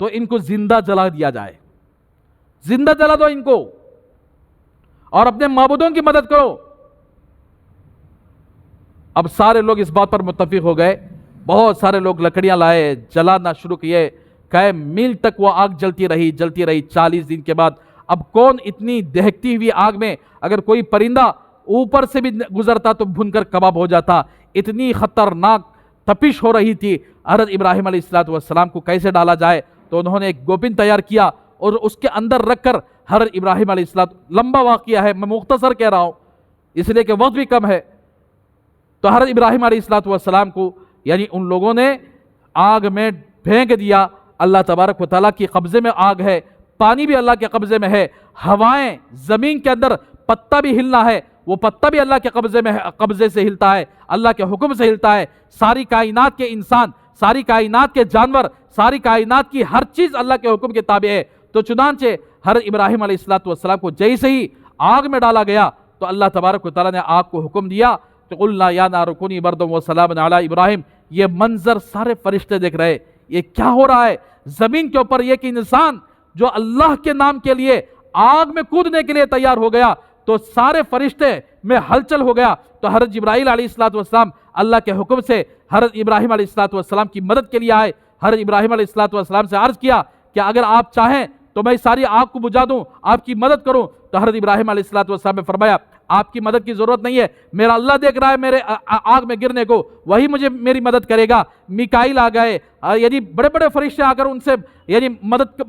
تو ان کو زندہ جلا دیا جائے، زندہ جلا دو ان کو اور اپنے معبودوں کی مدد کرو. اب سارے لوگ اس بات پر متفق ہو گئے. بہت سارے لوگ لکڑیاں لائے، جلانا شروع کیے. کئی میل تک وہ آگ جلتی رہی 40 دن کے بعد. اب کون اتنی دہکتی ہوئی آگ میں اگر کوئی پرندہ اوپر سے بھی گزرتا تو بھن کر کباب ہو جاتا. اتنی خطرناک تپش ہو رہی تھی. حضرت ابراہیم علیہ السلام کو کیسے ڈالا جائے؟ تو انہوں نے ایک گوپن تیار کیا اور اس کے اندر رکھ کر حضرت ابراہیم علیہ السلام، لمبا واقعہ ہے، میں مختصر کہہ رہا ہوں اس لیے کہ وقت بھی کم ہے. تو حضرت ابراہیم علیہ السلام کو یعنی ان لوگوں نے آگ میں پھینک دیا. اللہ تبارک و تعالیٰ کی قبضے میں آگ ہے، پانی بھی اللہ کے قبضے میں ہے، ہوائیں، زمین کے اندر پتا بھی ہلنا ہے، وہ پتا بھی اللہ کے قبضے سے ہلتا ہے، اللہ کے حکم سے ہلتا ہے. ساری کائنات کے انسان، ساری کائنات کے جانور، ساری کائنات کی ہر چیز اللہ کے حکم کے تابع ہے. تو چنانچہ حضرت ابراہیم علیہ السلام کو جیسے ہی آگ میں ڈالا گیا تو اللہ تبارک و تعالیٰ نے آگ کو حکم دیا تو قلنا یا نار کونی بردا وسلاما علی ابراہیم. یہ منظر سارے فرشتے دیکھ رہے، یہ کیا ہو رہا ہے زمین کے اوپر؟ یہ کہ انسان جو اللہ کے نام کے لیے آگ میں کودنے کے لیے تیار ہو گیا تو سارے فرشتے میں ہلچل ہو گیا. تو حضرت جبرائیل علیہ السلام اللہ کے حکم سے حضرت ابراہیم علیہ السلام کی مدد کے لیے آئے. حضرت ابراہیم علیہ السلام سے عرض کیا کہ اگر آپ چاہیں تو میں ساری آگ کو بجھا دوں، آپ کی مدد کروں. تو حضرت ابراہیم علیہ السلام نے فرمایا آپ کی مدد کی ضرورت نہیں ہے، میرا اللہ دیکھ رہا ہے میرے آگ میں گرنے کو، وہی مجھے میری مدد کرے گا. میکائیل آ گئے، یعنی بڑے بڑے فرشتے آ کر ان سے یعنی مدد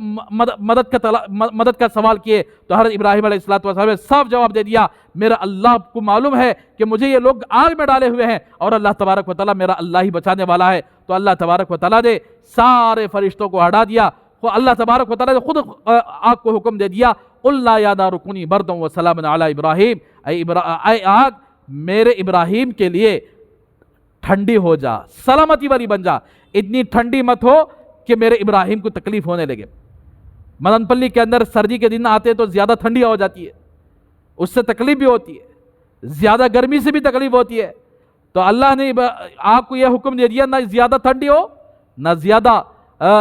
کا سوال کیے. تو حضرت ابراہیم علیہ السلام نے صاف جواب دے دیا میرا اللہ کو معلوم ہے کہ مجھے یہ لوگ آگ میں ڈالے ہوئے ہیں اور اللہ تبارک و تعالیٰ میرا اللہ ہی بچانے والا ہے. تو اللہ تبارک و تعالیٰ نے سارے فرشتوں کو ہٹا دیا. اللہ تبارک و تعالیٰ نے خود آگ کو حکم دے دیا قلنا یا نار کونی بردا وسلاما علی ابراہیم. اے آگ میرے ابراہیم کے لیے ٹھنڈی ہو جا، سلامتی والی بن جا، اتنی ٹھنڈی مت ہو کہ میرے ابراہیم کو تکلیف ہونے لگے. مدن پلی کے اندر سردی کے دن آتے تو زیادہ ٹھنڈی ہو جاتی ہے، اس سے تکلیف بھی ہوتی ہے، زیادہ گرمی سے بھی تکلیف ہوتی ہے. تو اللہ نے آگ کو یہ حکم دے دیا نہ زیادہ ٹھنڈی ہو نہ زیادہ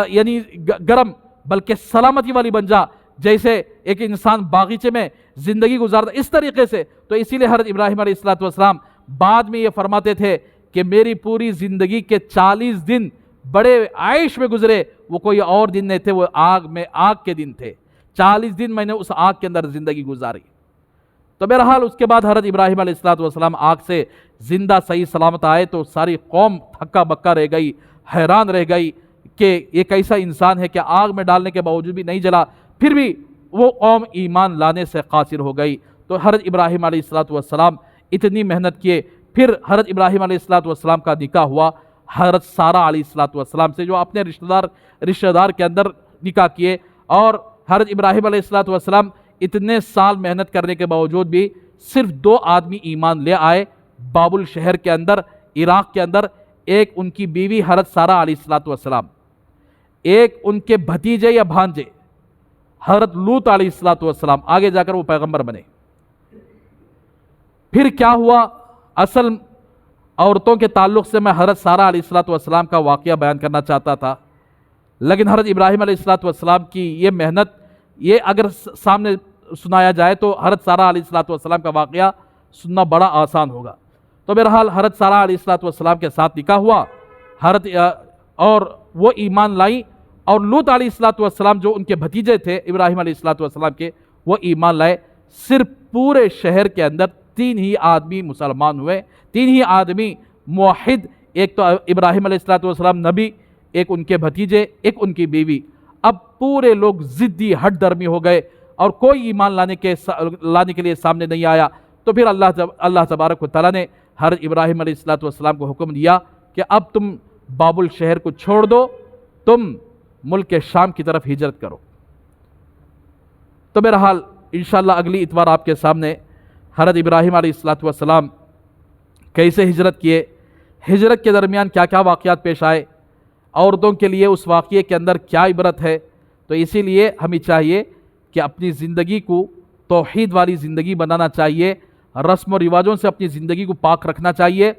یعنی گرم، بلکہ سلامتی والی بن جا، جیسے ایک انسان باغیچے میں زندگی گزارتا اس طریقے سے. تو اسی لیے حضرت ابراہیم علیہ السلام بعد میں یہ فرماتے تھے کہ میری پوری زندگی کے 40 دن بڑے عیش میں گزرے، وہ کوئی اور دن نہیں تھے، وہ آگ کے دن تھے. 40 دن میں نے اس آگ کے اندر زندگی گزاری. تو بہرحال اس کے بعد حضرت ابراہیم علیہ السلام آگ سے زندہ صحیح سلامت آئے تو ساری قوم ہکا بکا رہ گئی، حیران رہ گئی کہ ایک ایسا انسان ہے کہ آگ میں ڈالنے کے باوجود بھی نہیں جلا، پھر بھی وہ قوم ایمان لانے سے قاصر ہو گئی. تو حضرت ابراہیم علیہ السلام اتنی محنت کیے پھر حضرت ابراہیم علیہ السلام کا نکاح ہوا حضرت سارہ علیہ السلام سے، جو اپنے رشتہ دار کے اندر نکاح کیے، اور حضرت ابراہیم علیہ السلام اتنے سال محنت کرنے کے باوجود بھی صرف 2 آدمی ایمان لے آئے بابل شہر کے اندر، عراق کے اندر، ایک ان کی بیوی حضرت سارہ علیہ السلام، ایک ان کے بھتیجے یا بھانجے حضرت لوط علیہ السلام، آگے جا کر وہ پیغمبر بنے۔ پھر کیا ہوا؟ اصل عورتوں کے تعلق سے میں حضرت سارہ علیہ السلام کا واقعہ بیان کرنا چاہتا تھا، لیکن حضرت ابراہیم علیہ السلام کی یہ محنت، یہ اگر سامنے سنایا جائے تو حضرت سارہ علیہ السلام کا واقعہ سننا بڑا آسان ہوگا۔ تو بہرحال حضرت سارہ علیہ السلام کے ساتھ نکاح ہوا اور وہ ایمان لائی، اور لوط علیہ السلام جو ان کے بھتیجے تھے ابراہیم علیہ السلام کے، وہ ایمان لائے۔ صرف پورے شہر کے اندر 3 ہی آدمی مسلمان ہوئے، 3 ہی آدمی موحد، ایک تو ابراہیم علیہ السلام نبی، ایک ان کے بھتیجے، ایک ان کی بیوی۔ اب پورے لوگ ضدی ہٹ درمی ہو گئے اور کوئی ایمان لانے کے لیے سامنے نہیں آیا۔ تو پھر اللہ تبارک و تعالیٰ نے حضرت ابراہیم علیہ السلام کو حکم دیا کہ اب تم بابل شہر کو چھوڑ دو، تم ملک شام کی طرف ہجرت کرو۔ تو بہرحال انشاءاللہ اگلی اتوار آپ کے سامنے حضرت ابراہیم علیہ السلام کیسے ہجرت کیے، ہجرت کے درمیان کیا کیا واقعات پیش آئے، عورتوں کے لیے اس واقعے کے اندر کیا عبرت ہے۔ تو اسی لیے ہمیں چاہیے کہ اپنی زندگی کو توحید والی زندگی بنانا چاہیے، رسم و رواجوں سے اپنی زندگی کو پاک رکھنا چاہیے۔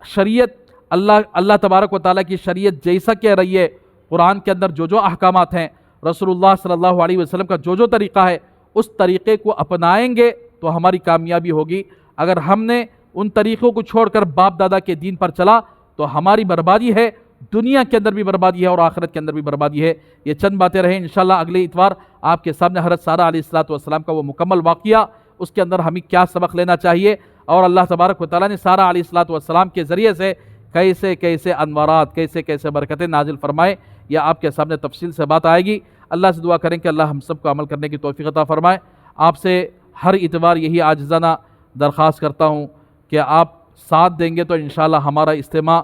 شریعت اللہ تبارک و تعالیٰ کی شریعت جیسا کہہ رہی ہے، قرآن کے اندر جو احکامات ہیں، رسول اللہ صلی اللہ علیہ وسلم کا جو طریقہ ہے، اس طریقے کو اپنائیں گے تو ہماری کامیابی ہوگی۔ اگر ہم نے ان طریقوں کو چھوڑ کر باپ دادا کے دین پر چلا تو ہماری بربادی ہے، دنیا کے اندر بھی بربادی ہے اور آخرت کے اندر بھی بربادی ہے۔ یہ چند باتیں رہیں، انشاءاللہ اگلے اتوار آپ کے سامنے حضرت سارہ علیہ السلام کا وہ مکمل واقعہ، اس کے اندر ہمیں کیا سبق لینا چاہیے، اور اللہ تبارک و تعالیٰ نے سارہ علیہ السلام کے ذریعے سے کیسے کیسے انوارات، کیسے کیسے برکتیں نازل فرمائے، یہ آپ کے سامنے تفصیل سے بات آئے گی۔ اللہ سے دعا کریں کہ اللہ ہم سب کو عمل کرنے کی توفیق عطا فرمائے۔ آپ سے ہر اتوار یہی عاجزانہ درخواست کرتا ہوں کہ آپ ساتھ دیں گے تو انشاءاللہ ہمارا اجتماع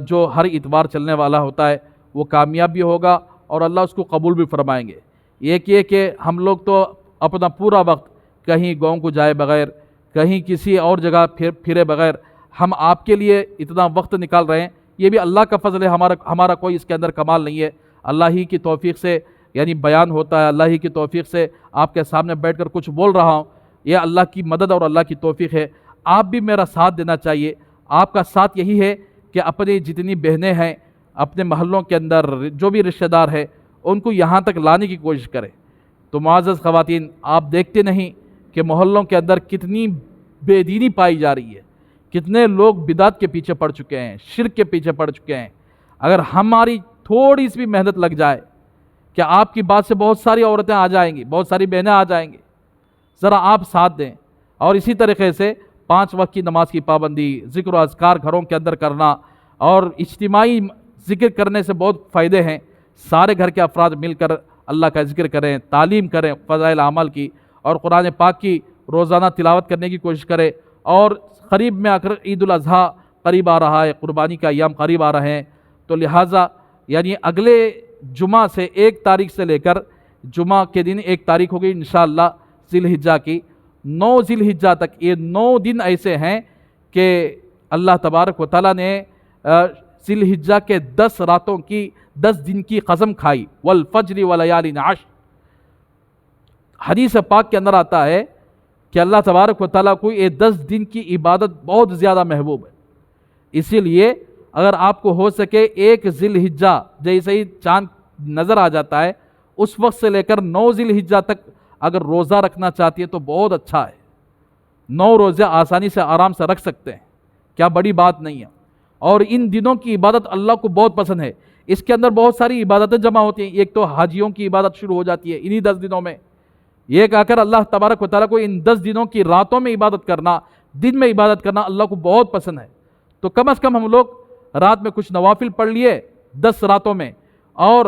جو ہر اتوار چلنے والا ہوتا ہے وہ کامیاب بھی ہوگا اور اللہ اس کو قبول بھی فرمائیں گے۔ یہ کہ ہم لوگ تو اپنا پورا وقت کہیں گاؤں کو جائے بغیر، کہیں کسی اور جگہ پھرے بغیر ہم آپ کے لیے اتنا وقت نکال رہے ہیں، یہ بھی اللہ کا فضل ہے، ہمارا کوئی اس کے اندر کمال نہیں ہے۔ اللہ ہی کی توفیق سے یعنی بیان ہوتا ہے، اللہ ہی کی توفیق سے آپ کے سامنے بیٹھ کر کچھ بول رہا ہوں، یہ اللہ کی مدد اور اللہ کی توفیق ہے۔ آپ بھی میرا ساتھ دینا چاہیے۔ آپ کا ساتھ یہی ہے کہ اپنی جتنی بہنیں ہیں اپنے محلوں کے اندر، جو بھی رشتہ دار ہے، ان کو یہاں تک لانے کی کوشش کریں۔ تو معزز خواتین، آپ دیکھتے نہیں کہ محلوں کے اندر کتنی بے دینی پائی جا رہی ہے، کتنے لوگ بدعت کے پیچھے پڑ چکے ہیں، شرک کے پیچھے پڑ چکے ہیں۔ اگر ہماری تھوڑی سی بھی محنت لگ جائے کہ آپ کی بات سے بہت ساری عورتیں آ جائیں گی، بہت ساری بہنیں آ جائیں گی، ذرا آپ ساتھ دیں۔ اور اسی طریقے سے 5 وقت کی نماز کی پابندی، ذکر و اذکار گھروں کے اندر کرنا، اور اجتماعی ذکر کرنے سے بہت فائدے ہیں۔ سارے گھر کے افراد مل کر اللہ کا ذکر کریں، تعلیم کریں فضائل اعمال کی، اور قرآن پاک کی روزانہ تلاوت کرنے کی کوشش کریں۔ اور قریب میں اگر عید الاضحیٰ قریب آ رہا ہے، قربانی کا ایام قریب آ رہے ہیں، تو لہٰذا یعنی اگلے جمعہ سے 1 تاریخ سے لے کر جمعہ کے دن 1 تاریخ ہوگی انشاءاللہ ذی الحجہ کی، 9 ذی الحجہ تک یہ 9 دن ایسے ہیں کہ اللہ تبارک و تعالیٰ نے ذی الحجہ کے 10 راتوں کی 10 دن کی قسم کھائی، والفجر ولیال عشر۔ حدیث پاک کے اندر آتا ہے کہ اللہ تبارک و تعالیٰ کو یہ 10 دن کی عبادت بہت زیادہ محبوب ہے۔ اسی لیے اگر آپ کو ہو سکے 1 ذی الحجہ جیسے ہی چاند نظر آ جاتا ہے، اس وقت سے لے کر 9 ذی الحجہ تک اگر روزہ رکھنا چاہتی ہے تو بہت اچھا ہے۔ 9 روزے آسانی سے آرام سے رکھ سکتے ہیں، کیا بڑی بات نہیں ہے۔ اور ان دنوں کی عبادت اللہ کو بہت پسند ہے۔ اس کے اندر بہت ساری عبادتیں جمع ہوتی ہیں۔ ایک تو حاجیوں کی عبادت شروع ہو جاتی ہے انہی 10 دنوں میں۔ یہ کہا کر اللہ تبارک و تعالیٰ کو ان 10 دنوں کی راتوں میں عبادت کرنا، دن میں عبادت کرنا اللہ کو بہت پسند ہے۔ تو کم از کم ہم لوگ رات میں کچھ نوافل پڑھ لیے 10 راتوں میں، اور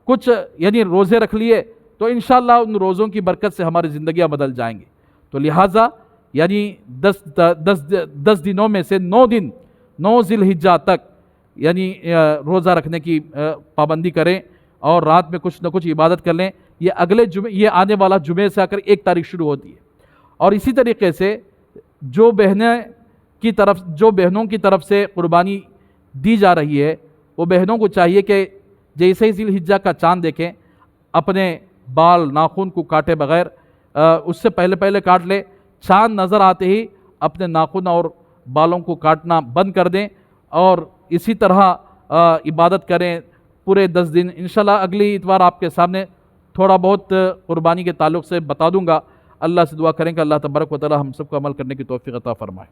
کچھ یعنی روزے رکھ لیے، تو انشاءاللہ ان روزوں کی برکت سے ہماری زندگیاں بدل جائیں گی۔ تو لہٰذا یعنی 10 دنوں میں سے 9 دن 9 ذی الحجہ تک یعنی روزہ رکھنے کی پابندی کریں اور رات میں کچھ نہ کچھ عبادت کر لیں. یہ اگلے جمعے، یہ آنے والا جمعے سے آ کر 1 تاریخ شروع ہوتی ہے. اور اسی طریقے سے جو بہنوں کی طرف سے قربانی دی جا رہی ہے، وہ بہنوں کو چاہیے کہ جیسے ہی ذی الحجہ کا چاند دیکھیں اپنے بال ناخن کو کاٹے بغیر، اس سے پہلے کاٹ لے، چاند نظر آتے ہی اپنے ناخن اور بالوں کو کاٹنا بند کر دیں اور اسی طرح عبادت کریں پورے 10 دن. انشاءاللہ اگلی اتوار آپ کے سامنے تھوڑا بہت قربانی کے تعلق سے بتا دوں گا. اللہ سے دعا کریں کہ اللہ تبارک و تعالی ہم سب کو عمل کرنے کی توفیق عطا فرمائے.